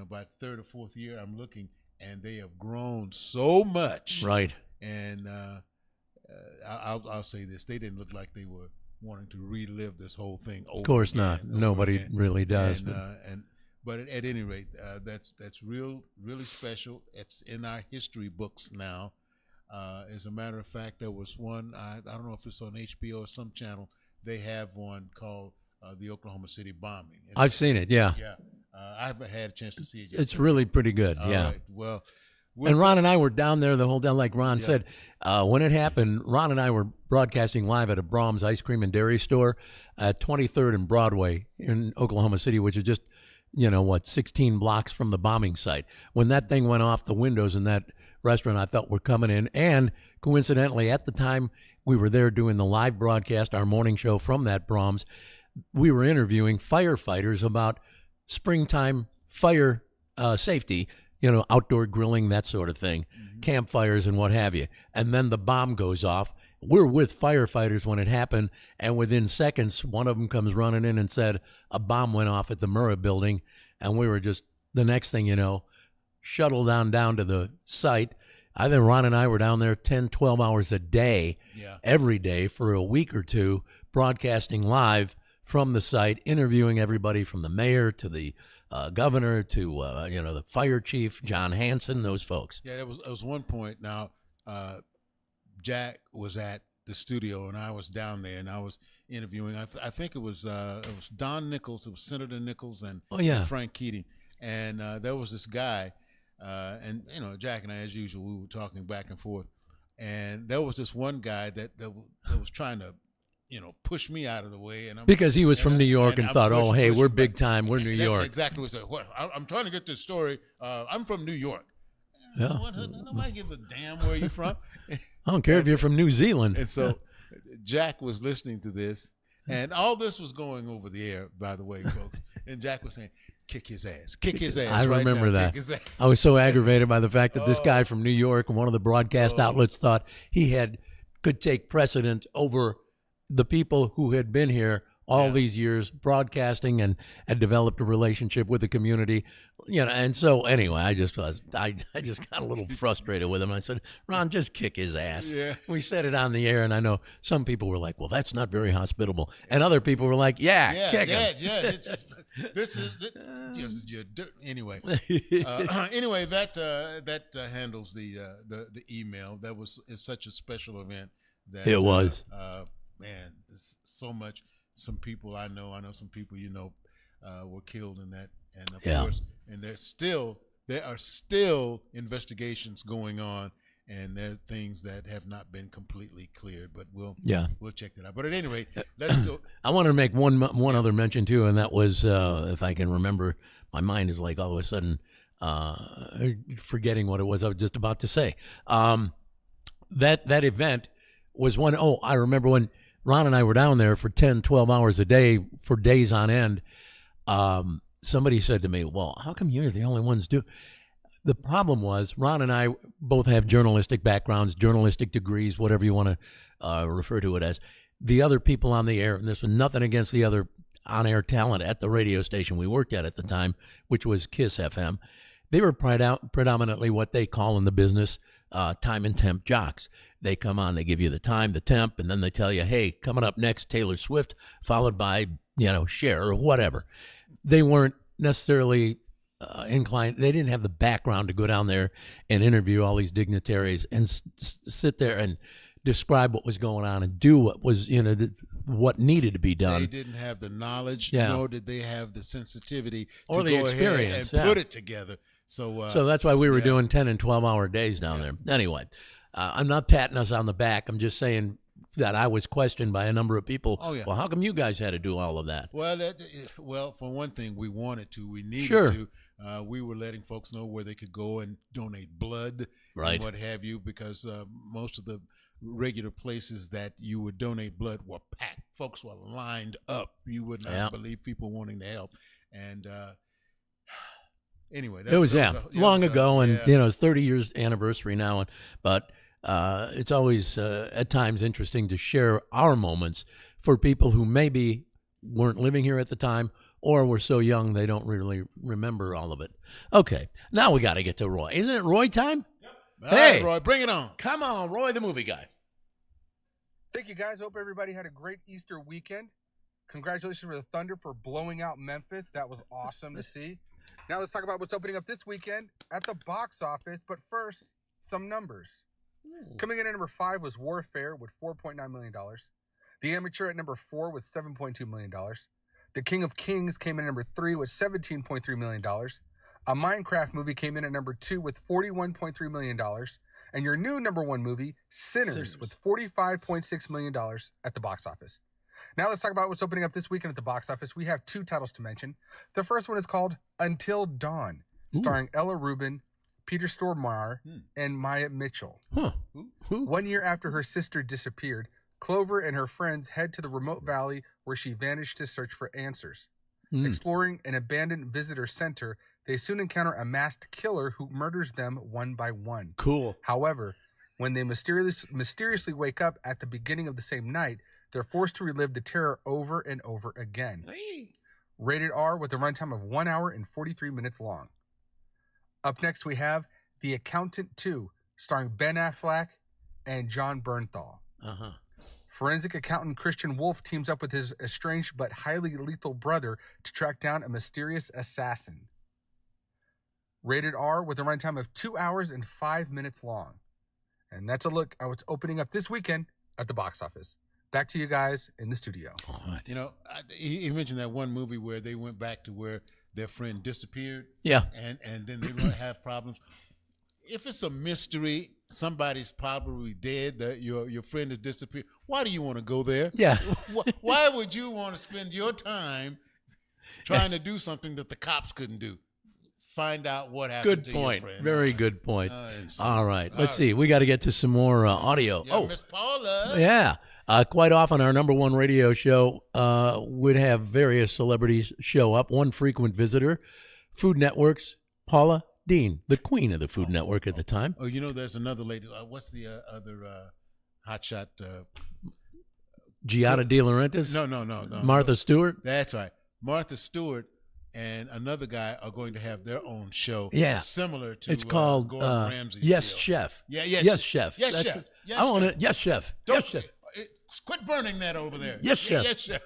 By third or fourth year, I'm looking, and they have grown so much, right? And I'll say this: they didn't look like they were wanting to relive this whole thing over. Of course again, not. Nobody really does. But at any rate, that's really special. It's in our history books now. As a matter of fact, there was one. I don't know if it's on HBO or some channel. They have one called the Oklahoma City bombing. I've seen it. Yeah. Yeah. I haven't had a chance to see it yet. It's really pretty good. All yeah. Right. Well. And Ron and I were down there the whole time, like Ron said. When it happened, Ron and I were broadcasting live at a Brahms ice cream and dairy store at 23rd and Broadway in Oklahoma City, which is just, 16 blocks from the bombing site. When that thing went off, the windows in that restaurant I thought were coming in. And coincidentally, at the time we were there doing the live broadcast, our morning show from that Brahms, we were interviewing firefighters about springtime fire safety, outdoor grilling, that sort of thing, campfires and what have you. And then the bomb goes off. We're with firefighters when it happened, and within seconds, one of them comes running in and said a bomb went off at the Murrah Building, and we were just, the next thing you know, shuttled down to the site. I think Ron and I were down there 10, 12 hours a day, every day for a week or two, broadcasting live from the site, interviewing everybody from the mayor to the governor to the fire chief, John Hanson, those folks. Yeah, it was one point. Now, Jack was at the studio, and I was down there, and I was interviewing. I think it was Don Nichols, it was Senator Nichols, and Frank Keating, and there was this guy, and Jack and I, as usual, we were talking back and forth, and there was this one guy that was trying to push me out of the way, and because he was from New York and thought, "Oh, hey, we're big time. We're New York." That's exactly what he said. What? I'm trying to get this story. I'm from New York. Yeah. Nobody gives a damn where you're from. I don't care if you're from New Zealand. And so Jack was listening to this, and all this was going over the air, by the way, folks. And Jack was saying, kick his ass. Kick his ass. I right remember now. that. Kick his ass. I was so aggravated by the fact that this guy from New York and one of the broadcast outlets thought he could take precedent over the people who had been here all these years broadcasting and had developed a relationship with the community, and so anyway, I just got a little frustrated with him. I said, Ron, just kick his ass. Yeah. We said it on the air, and I know some people were like, well, that's not very hospitable, and other people were like, kick him. This is just your dirt. Anyway, anyway, that handles the email. That is such a special event. That it was. Man, there's so much. Some people I know some people were killed in that, and of course, and there are still investigations going on, and there are things that have not been completely cleared. But we'll check that out. But at any rate, let's go. I want to make one other mention too, and that was if I can remember, my mind is like all of a sudden forgetting what it was I was just about to say. That event was one. Oh, I remember when Ron and I were down there for 10, 12 hours a day for days on end. Somebody said to me, well, how come you're the only ones do? The problem was Ron and I both have journalistic backgrounds, journalistic degrees, whatever you want to refer to it as. The other people on the air, and this was nothing against the other on-air talent at the radio station we worked at the time, which was KISS FM. They were predominantly what they call in the business time and temp jocks. They come on, they give you the time, the temp, and then they tell you, hey, coming up next, Taylor Swift, followed by, Cher or whatever. They weren't necessarily inclined. They didn't have the background to go down there and interview all these dignitaries and sit there and describe what was going on and do what was, what needed to be done. They didn't have the knowledge, nor did they have the sensitivity or to the go experience ahead and put it together. So that's why we were doing 10 and 12-hour days down there. Anyway, I'm not patting us on the back. I'm just saying that I was questioned by a number of people. Oh, yeah. Well, how come you guys had to do all of that? Well, for one thing, we wanted to. We needed to. We were letting folks know where they could go and donate blood and what have you, because most of the regular places that you would donate blood were packed. Folks were lined up. You would not believe people wanting to help. And anyway, it was long ago, and it's 30 years anniversary now. But it's always at times interesting to share our moments for people who maybe weren't living here at the time or were so young they don't really remember all of it. Okay, now we got to get to Roy. Isn't it Roy time? Yep. All right, Roy, bring it on. Come on, Roy, the movie guy. Thank you, guys. Hope everybody had a great Easter weekend. Congratulations for the Thunder for blowing out Memphis. That was awesome to see. Now let's talk about what's opening up this weekend at the box office. But first, some numbers. Coming in at number 5 was Warfare with $4.9 million. The Amateur at number 4 with $7.2 million. The King of Kings came in at number 3 with $17.3 million. A Minecraft movie came in at number 2 with $41.3 million. And your new number 1 movie, Sinners, with $45.6 million at the box office. Now let's talk about what's opening up this weekend at the box office. We have 2 titles to mention. The first one is called Until Dawn, starring Ella Rubin, Peter Stormare, and Maya Mitchell. 1 year after her sister disappeared, Clover and her friends head to the remote valley where she vanished to search for answers. Exploring an abandoned visitor center, they soon encounter a masked killer who murders them one by one. Cool. However, when they mysteriously wake up at the beginning of the same night, they're forced to relive the terror over and over again. Rated R with a runtime of 1 hour and 43 minutes long. Up next, we have The Accountant 2, starring Ben Affleck and John Bernthal. Forensic accountant Christian Wolf teams up with his estranged but highly lethal brother to track down a mysterious assassin. Rated R with a runtime of 2 hours and 5 minutes long. And that's a look at what's opening up this weekend at the box office. Back to you guys in the studio. All right. He mentioned that one movie where they went back to where their friend disappeared. Yeah. And then they don't have problems. If it's a mystery, somebody's probably dead, that your friend has disappeared. Why do you want to go there? Yeah. Why would you want to spend your time trying to do something that the cops couldn't do? Find out what happened to your friend. Very good point. All right. Let's see. We got to get to some more audio. Miss Paula. Yeah. Quite often, our number one radio show would have various celebrities show up. One frequent visitor, Food Network's Paula Deen, the queen of the Food Network at the time. Oh, there's another lady. What's the other hotshot? Giada De Laurentiis? No. Martha Stewart? That's right. Martha Stewart and another guy are going to have their own show. Yeah. Similar to it's called Gordon Ramsay's Yes deal. Chef. Yeah, Yes Chef. Yes, Chef. Yes, I want Chef. it. Yes Chef. Yes Chef. Quit burning that over there. Yes, Chef. Yes, Chef.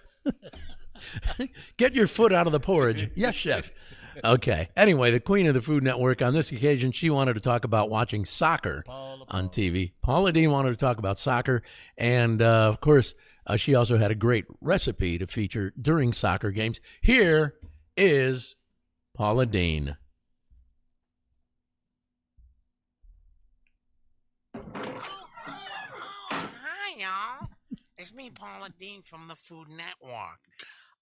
Get your foot out of the porridge. Yes, Chef. Okay. Anyway, the queen of the Food Network, on this occasion, she wanted to talk about watching soccer on TV. Paula Deen wanted to talk about soccer. And, of course, she also had a great recipe to feature during soccer games. Here is Paula Deen. Hi, y'all. It's me, Paula Deen from the Food Network.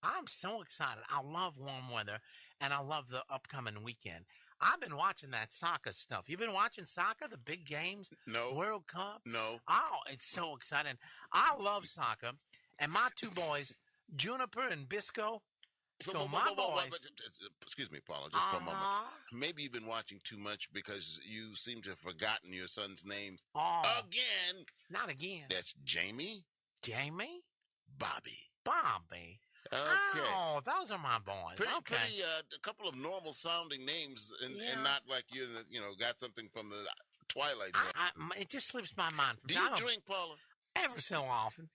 I'm so excited. I love warm weather, and I love the upcoming weekend. I've been watching that soccer stuff. You been watching soccer, the big games? No. World Cup? No. Oh, it's so exciting. I love soccer, and my two boys, Juniper and Bisco. So my boys... Excuse me, Paula, just for a moment. Maybe you've been watching too much because you seem to have forgotten your son's names. Again. Not again. That's Jamie. Jamie? Bobby. Bobby. Okay. Oh, those are my boys. Pretty, okay. A couple of normal sounding names, and not like you got something from the Twilight Zone. It just slips my mind. Do you drink, Paula? Ever so often.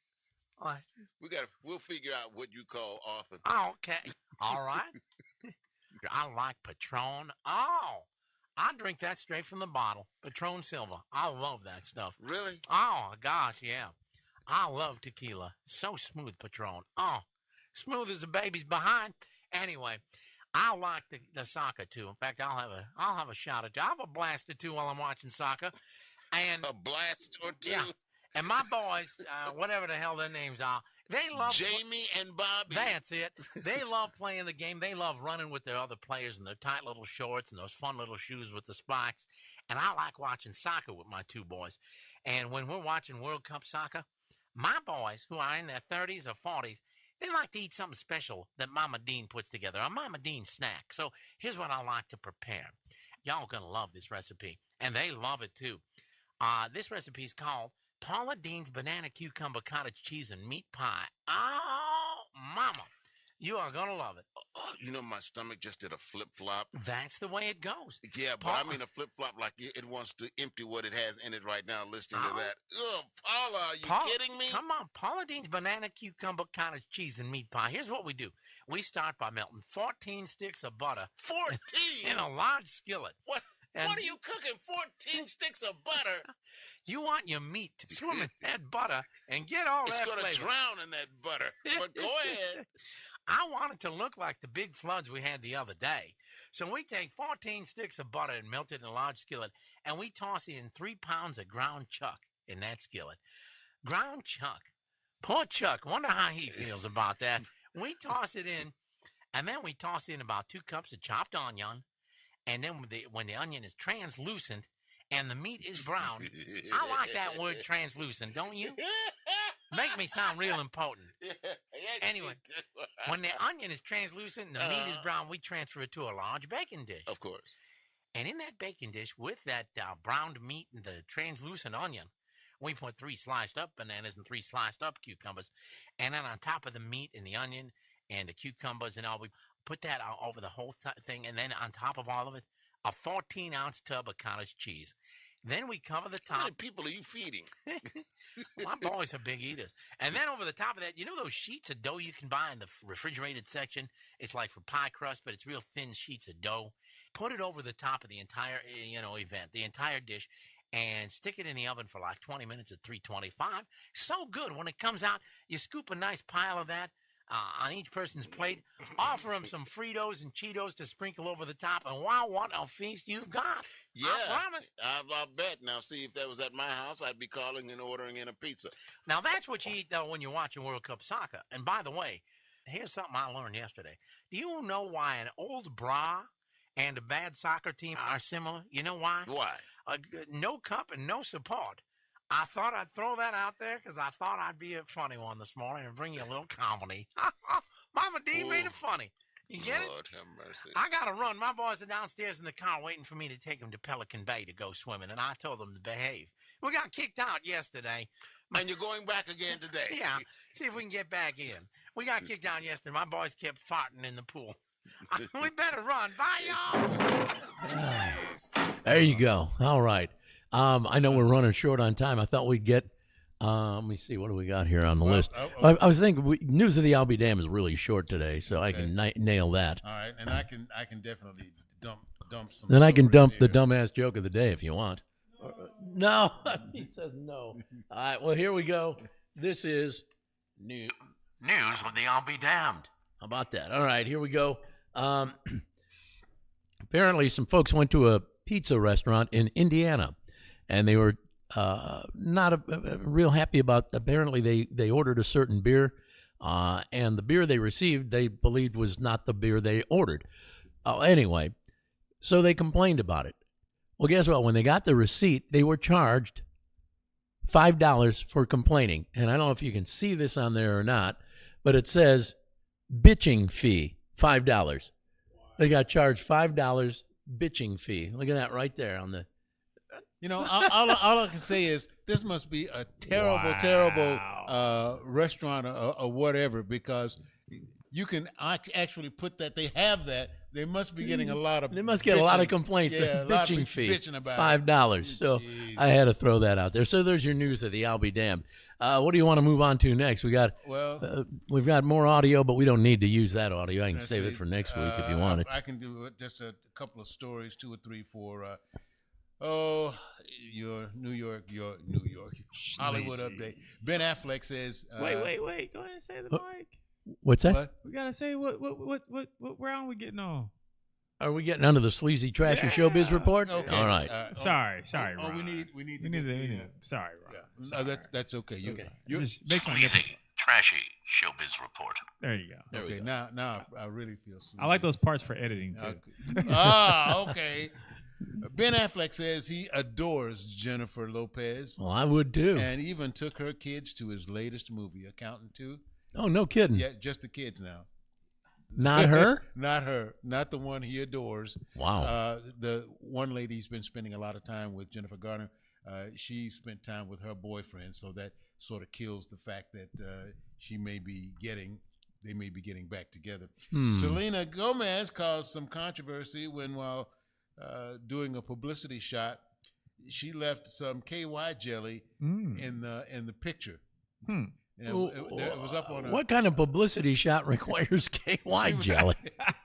We'll figure out what you call often. Oh, okay. All right. I like Patron. Oh, I drink that straight from the bottle. Patron Silver. I love that stuff. Really? Oh, gosh, yeah. I love tequila. So smooth, Patron. Oh, smooth as a baby's behind. Anyway, I like the soccer too. In fact, I'll have a shot or two. I'll have a blast or two while I'm watching soccer. And a blast or two. Yeah. And my boys, whatever the hell their names are, they love Jamie and Bobby. That's it. They love playing the game. They love running with their other players in their tight little shorts and those fun little shoes with the spikes. And I like watching soccer with my two boys. And when we're watching World Cup soccer, my boys, who are in their 30s or 40s, they like to eat something special that Mama Deen puts together, a Mama Deen snack. So here's what I like to prepare. Y'all going to love this recipe, and they love it too. This recipe is called Paula Deen's Banana Cucumber Cottage Cheese and Meat Pie. Oh, Mama, you are going to love it. My stomach just did a flip-flop. That's the way it goes. Yeah, but I mean a flip-flop like it wants to empty what it has in it right now listening to that. Ugh, Paula, are you kidding me? Come on, Paula Deen's Banana Cucumber Cottage Cheese and Meat Pie. Here's what we do. We start by melting 14 sticks of butter. 14? In a large skillet. What are you cooking? 14 sticks of butter? You want your meat to swim in that butter and get all that flavor. It's going to drown in that butter. But go ahead. I want it to look like the big floods we had the other day. So we take 14 sticks of butter and melt it in a large skillet, and we toss in 3 pounds of ground chuck in that skillet. Ground chuck. Poor Chuck. Wonder how he feels about that. We toss it in, and then we toss in about 2 cups of chopped onion, and then when the onion is translucent and the meat is brown, I like that word translucent, don't you? Make me sound real important. Anyway, when the onion is translucent and the meat is brown, we transfer it to a large baking dish. Of course. And in that baking dish, with that browned meat and the translucent onion, we put 3 sliced up bananas and 3 sliced up cucumbers. And then on top of the meat and the onion and the cucumbers and all, we put that over the whole thing. And then on top of all of it, a 14-ounce tub of cottage cheese. Then we cover the top. How many people are you feeding? My boys are big eaters. And then over the top of that, you know those sheets of dough you can buy in the refrigerated section? It's like for pie crust, but it's real thin sheets of dough. Put it over the top of the entire, event, the entire dish, and stick it in the oven for like 20 minutes at 325. So good. When it comes out, you scoop a nice pile of that on each person's plate. Offer them some Fritos and Cheetos to sprinkle over the top, and wow, what a feast you've got. Yeah, I promise. I'll bet. Now, see, if that was at my house, I'd be calling and ordering in a pizza. Now, that's what you eat, though, when you're watching World Cup soccer. And by the way, here's something I learned yesterday. Do you know why an old bra and a bad soccer team are similar? You know why? Why? No cup and no support. I thought I'd throw that out there because I thought I'd be a funny one this morning and bring you a little comedy. Mama Deen made it funny. You get Lord it? have mercy. I got to run. My boys are downstairs in the car waiting for me to take them to Pelican Bay to go swimming, and I told them to behave. We got kicked out yesterday. And you're going back again today. Yeah, see if we can get back in. We got kicked out yesterday. My boys kept farting in the pool. We better run. Bye, y'all. There you go. All right. I know we're running short on time. I thought we'd get. Let me see. What do we got here on the list? I was thinking news of the Albee Dam is really short today, so I can nail that. All right, and I can definitely dump some. Then I can dump here. the dumbass joke of the day if you want. No, he says no. All right. Well, here we go. This is news with the Albee Damned. How about that? All right, here we go. Apparently, some folks went to a pizza restaurant in Indiana, and they were not real happy about. Apparently, they ordered a certain beer, and the beer they received they believed was not the beer they ordered. Anyway, so they complained about it. Well, guess what? When they got the receipt, they were charged $5 for complaining. And I don't know if you can see this on there or not, but it says bitching fee, $5. They got charged $5 bitching fee. Look at that right there on the. You know, all I can say is this must be a terrible restaurant or whatever, because you can actually put that. They have that. They must be getting a lot of. They must get a lot of complaints. Yeah, bitching fee, bitching about $5. So I had to throw that out there. So there's your news of the Albee Dam. What do you want to move on to next? We've got more audio, but we don't need to use that audio. I can save it for next week if you want it. I can do just a couple of stories, 2 or 3 for. Your New York Hollywood update. Ben Affleck says. Wait. Go ahead and say the mic. What's that? We gotta say what round we getting on? Are we getting under the sleazy, trashy showbiz report? Okay. All right. Sorry, Ron. we need. Sorry, Ron. Yeah. That's okay. You just makes my nipples. Trashy showbiz report. There you go. Okay. Now I really feel sleazy. I like those parts for editing too. Okay. Ben Affleck says he adores Jennifer Lopez. Well, I would too. And even took her kids to his latest movie, Accountant 2. Oh, no kidding. Yeah, just the kids now. Not her? Not her. Not the one he adores. Wow. The one lady he's been spending a lot of time with, Jennifer Garner, she spent time with her boyfriend, so that sort of kills the fact that they may be getting back together. Selena Gomez caused some controversy when, while doing a publicity shot, she left some KY jelly in the picture. It was up on what kind of publicity shot requires KY jelly?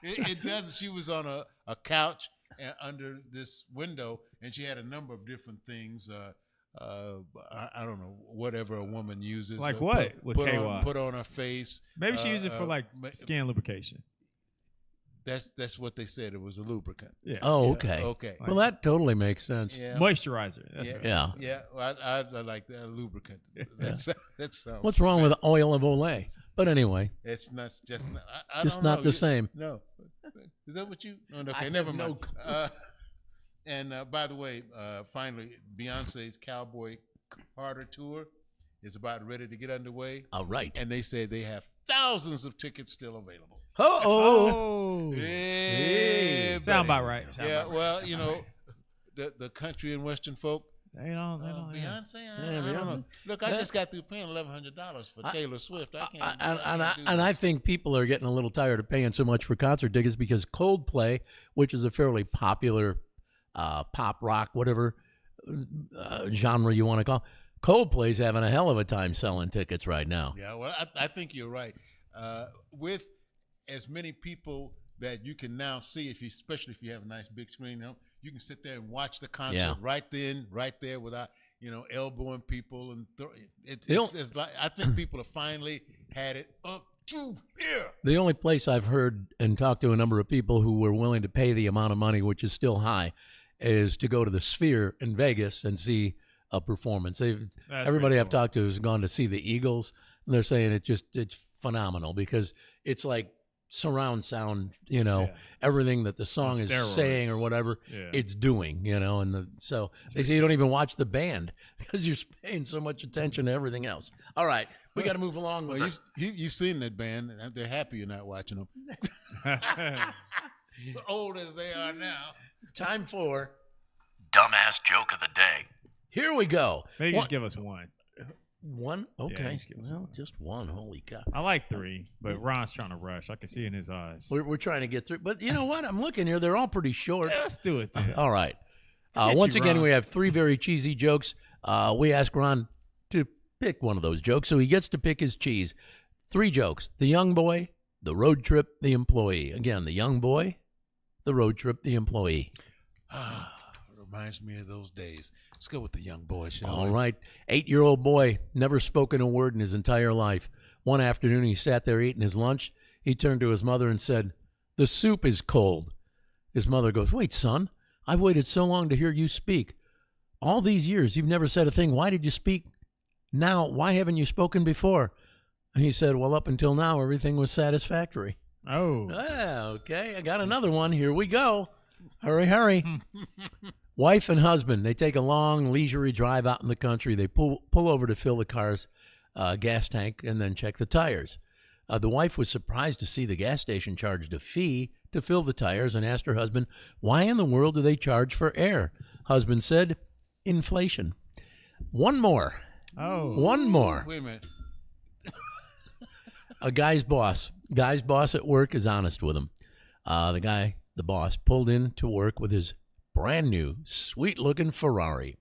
It does. She was on a couch under this window, and she had a number of different things. I don't know, whatever a woman uses. Like what? With KY? Put on her face. Maybe she used it for like skin lubrication. That's what they said. It was a lubricant. Yeah. Oh, okay. Okay. Well, that totally makes sense. Yeah. Moisturizer. That's yeah. Yeah. Well, I like that, a lubricant. That's What's wrong with oil of Olay? But anyway, it's not just. I just don't not know. the same. No. Is that what you? Oh, okay, never mind. And by the way, finally, Beyonce's Cowboy Carter tour is about ready to get underway. All right. And they say they have thousands of tickets still available. Oh. Yeah, sound about right. Well, you know, the country and Western folk. They don't. Beyonce. I don't know. Look, I just got through paying $1,100 for Taylor Swift. I think people are getting a little tired of paying so much for concert tickets because Coldplay, which is a fairly popular pop rock, whatever genre you want to call, Coldplay's having a hell of a time selling tickets right now. Yeah, well, I think you're right. With as many people that you can now see, especially if you have a nice big screen, you can sit there and watch the concert right there without elbowing people and it's like, I think people have finally had it up to here. The only place I've heard and talked to a number of people who were willing to pay the amount of money, which is still high, is to go to the Sphere in Vegas and see a performance. Everybody I've talked to has gone to see the Eagles, and they're saying it's phenomenal because it's like surround sound, everything that the song On is steroids. saying or whatever it's doing, and so they say you don't even watch the band because you're paying so much attention to everything else. All right, we got to move along. Well, you've seen that band. They're happy you're not watching them. So old as they are now. Time for Dumbass joke of the day. Here we go. Maybe just give us one. One? Yeah, Okay. just Well, just one. Holy cow. I like 3, but Ron's trying to rush. I can see in his eyes. We're trying to get through. But you know what? I'm looking here. They're all pretty short. Yeah, let's do it then. All right. Forget Once you, again, Ron. we have 3 very cheesy jokes. We ask Ron to pick one of those jokes, so he gets to pick his cheese. 3 jokes. The young boy, the road trip, the employee. Again, the young boy, the road trip, the employee. Reminds me of those days. Let's go with the young boy, shall All we? right. 8-year-old boy, never spoken a word in his entire life. One afternoon, he sat there eating his lunch. He turned to his mother and said, "The soup is cold." His mother goes, "Wait, son, I've waited so long to hear you speak. All these years, you've never said a thing. Why did you speak now? Why haven't you spoken before?" And he said, "Well, up until now, everything was satisfactory." Oh. Okay, I got another one. Here we go. Hurry, hurry. Wife and husband, they take a long, leisurely drive out in the country. They pull over to fill the car's gas tank and then check the tires. The wife was surprised to see the gas station charged a fee to fill the tires and asked her husband, "Why in the world do they charge for air?" Husband said, "Inflation." One more. Oh. One more. Wait a minute. A guy's boss at work is honest with him. The boss, pulled in to work with his brand new, sweet-looking Ferrari.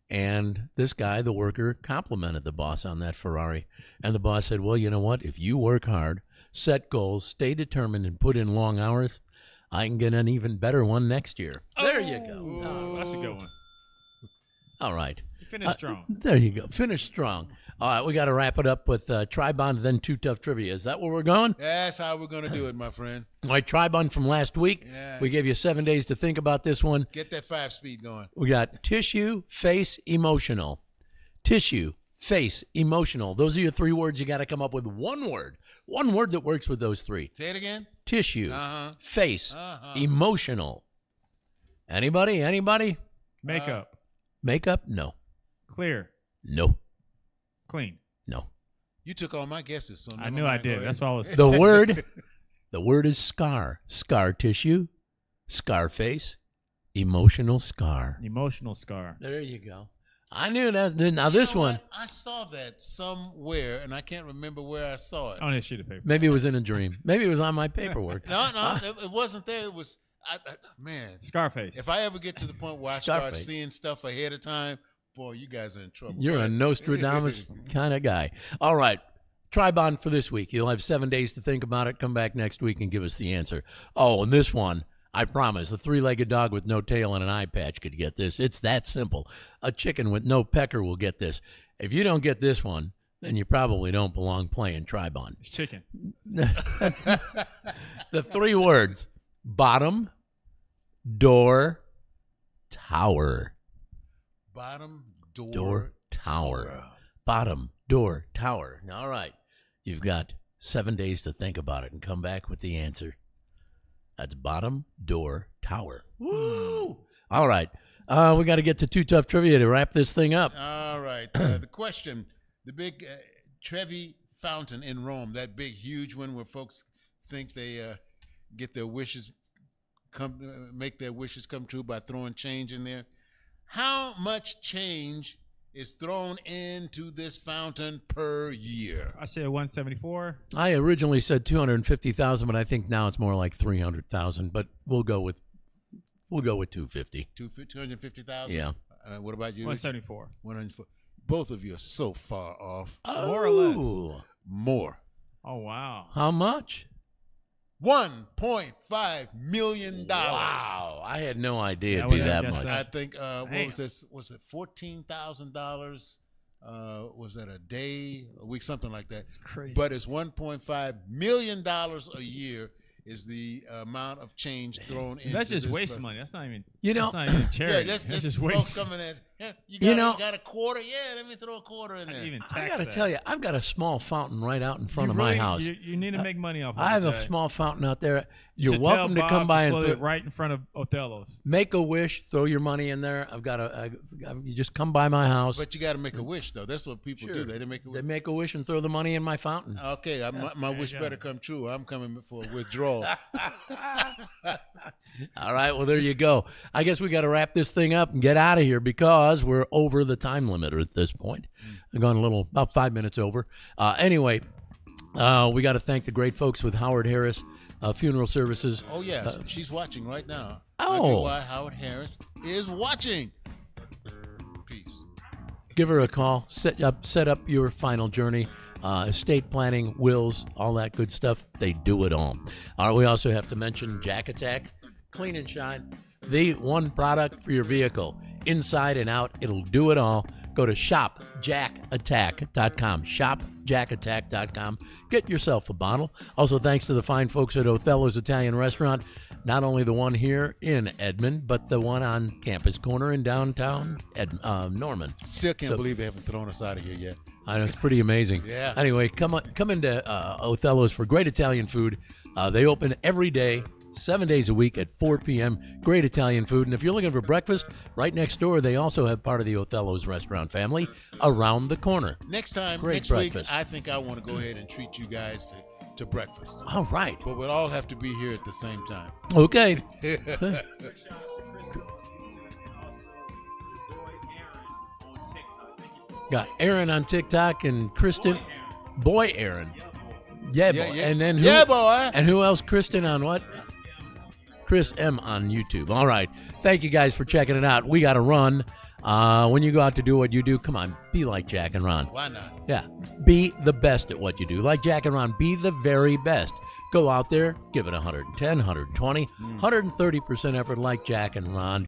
And this guy, the worker, complimented the boss on that Ferrari. And the boss said, "Well, you know what? If you work hard, set goals, stay determined, and put in long hours, I can get an even better one next year." There you go. That's a good one. All right. You finished strong. There you go. Finish strong. All right, we got to wrap it up with Tri-Bond, then Too Tough Trivia. Is that where we're going? That's how we're going to do it, my friend. All right, Tri-Bond from last week. Yeah. We gave you 7 days to think about this one. Get that 5-speed going. We got tissue, face, emotional. Tissue, face, emotional. Those are your 3 words. You got to come up with one word. One word that works with those 3. Say it again. Tissue, face, emotional. Anybody? Makeup. Makeup? No. Clear. No. Clean. No. You took all my guesses. So I knew I did. That's why I was. The word is scar. Scar tissue, scar face, emotional scar. Emotional scar. There you go. I knew that. Now this one. I saw that somewhere, and I can't remember where I saw it. On a sheet of paper. Maybe it was in a dream. Maybe it was on my paperwork. No, it wasn't there. It was, man. Scarface. If I ever get to the point where I start Scarface. seeing stuff ahead of time, boy, you guys are in trouble. You're a Nostradamus kind of guy. All right. Tri-Bond for this week. You'll have 7 days to think about it. Come back next week and give us the answer. Oh, and this one, I promise, a 3-legged dog with no tail and an eye patch could get this. It's that simple. A chicken with no pecker will get this. If you don't get this one, then you probably don't belong playing Tri-Bond. It's chicken. The 3 words: bottom, door, tower. Bottom, Door, tower. Bottom, door, tower. All right. You've got 7 days to think about it and come back with the answer. That's bottom, door, tower. Woo! All right. We got to get to Too Tough Trivia to wrap this thing up. All right. The question, the big Trevi Fountain in Rome, that big, huge one where folks think they get their wishes, make their wishes come true by throwing change in there. How much change is thrown into this fountain per year? I said 174. I originally said 250,000, but I think now it's more like 300,000. But we'll go with 250. 250,000. Yeah. What about you? 174. 104. Both of you are so far off. More or less. More. Oh wow. How much? $1.5 million. Wow. I had no idea it'd That be was that just much. I think what Damn. was this? Was it $14,000? Was that a day, a week, something like that? It's crazy. But it's $1.5 million a year is the amount of change thrown into That's just this waste fund. money. That's not even. You know- That's not even charity. Yeah, that's just folks waste. coming at You got a quarter? Yeah, let me throw a quarter in there. I got to tell you, I've got a small fountain right out in front of my house. You need to make money off of it. I have a Jay. small fountain out there. You You're welcome to come by and put it right in front of Othello's. Make a wish, throw your money in there. You just come by my house. But you got to make a wish, though. That's what people do. They make a wish. They make a wish and throw the money in my fountain. Okay, my wish better come true. I'm coming for a withdrawal. All right, well, there you go. I guess we got to wrap this thing up and get out of here because we're over the time limit at this point. I've gone about 5 minutes over. Anyway, we got to thank the great folks with Howard Harris Funeral Services. Oh, yeah, she's watching right now. Oh. Why Howard Harris is watching. Peace. Give her a call. Set up your final journey. Estate planning, wills, all that good stuff. They do it all. We also have to mention Jack Attack, Clean and Shine, the one product for your vehicle. Inside and out, it'll do it all. Go to shopjackattack.com. Shopjackattack.com. Get yourself a bottle. Also, thanks to the fine folks at Othello's Italian Restaurant, not only the one here in Edmond, but the one on Campus Corner in downtown Norman. Still can't believe they haven't thrown us out of here yet. I know, it's pretty amazing. Yeah. Anyway, come into Othello's for great Italian food. They open every day, 7 days a week at 4 p.m. Great Italian food. And if you're looking for breakfast, right next door, they also have part of the Othello's restaurant family around the corner. Next breakfast. week, I think I want to go ahead and treat you guys to breakfast. All right. But we'll all have to be here at the same time. Okay. Got Aaron on TikTok and Kristen. Boy Aaron. Yeah, boy. Yeah. And then Yeah, boy. And who else? Kristen on what? Chris M on YouTube. All right. Thank you guys for checking it out. We got to run. When you go out to do what you do, come on, be like Jack and Ron. Why not? Yeah. Be the best at what you do. Like Jack and Ron, be the very best. Go out there, give it 110, 120, 130% effort like Jack and Ron.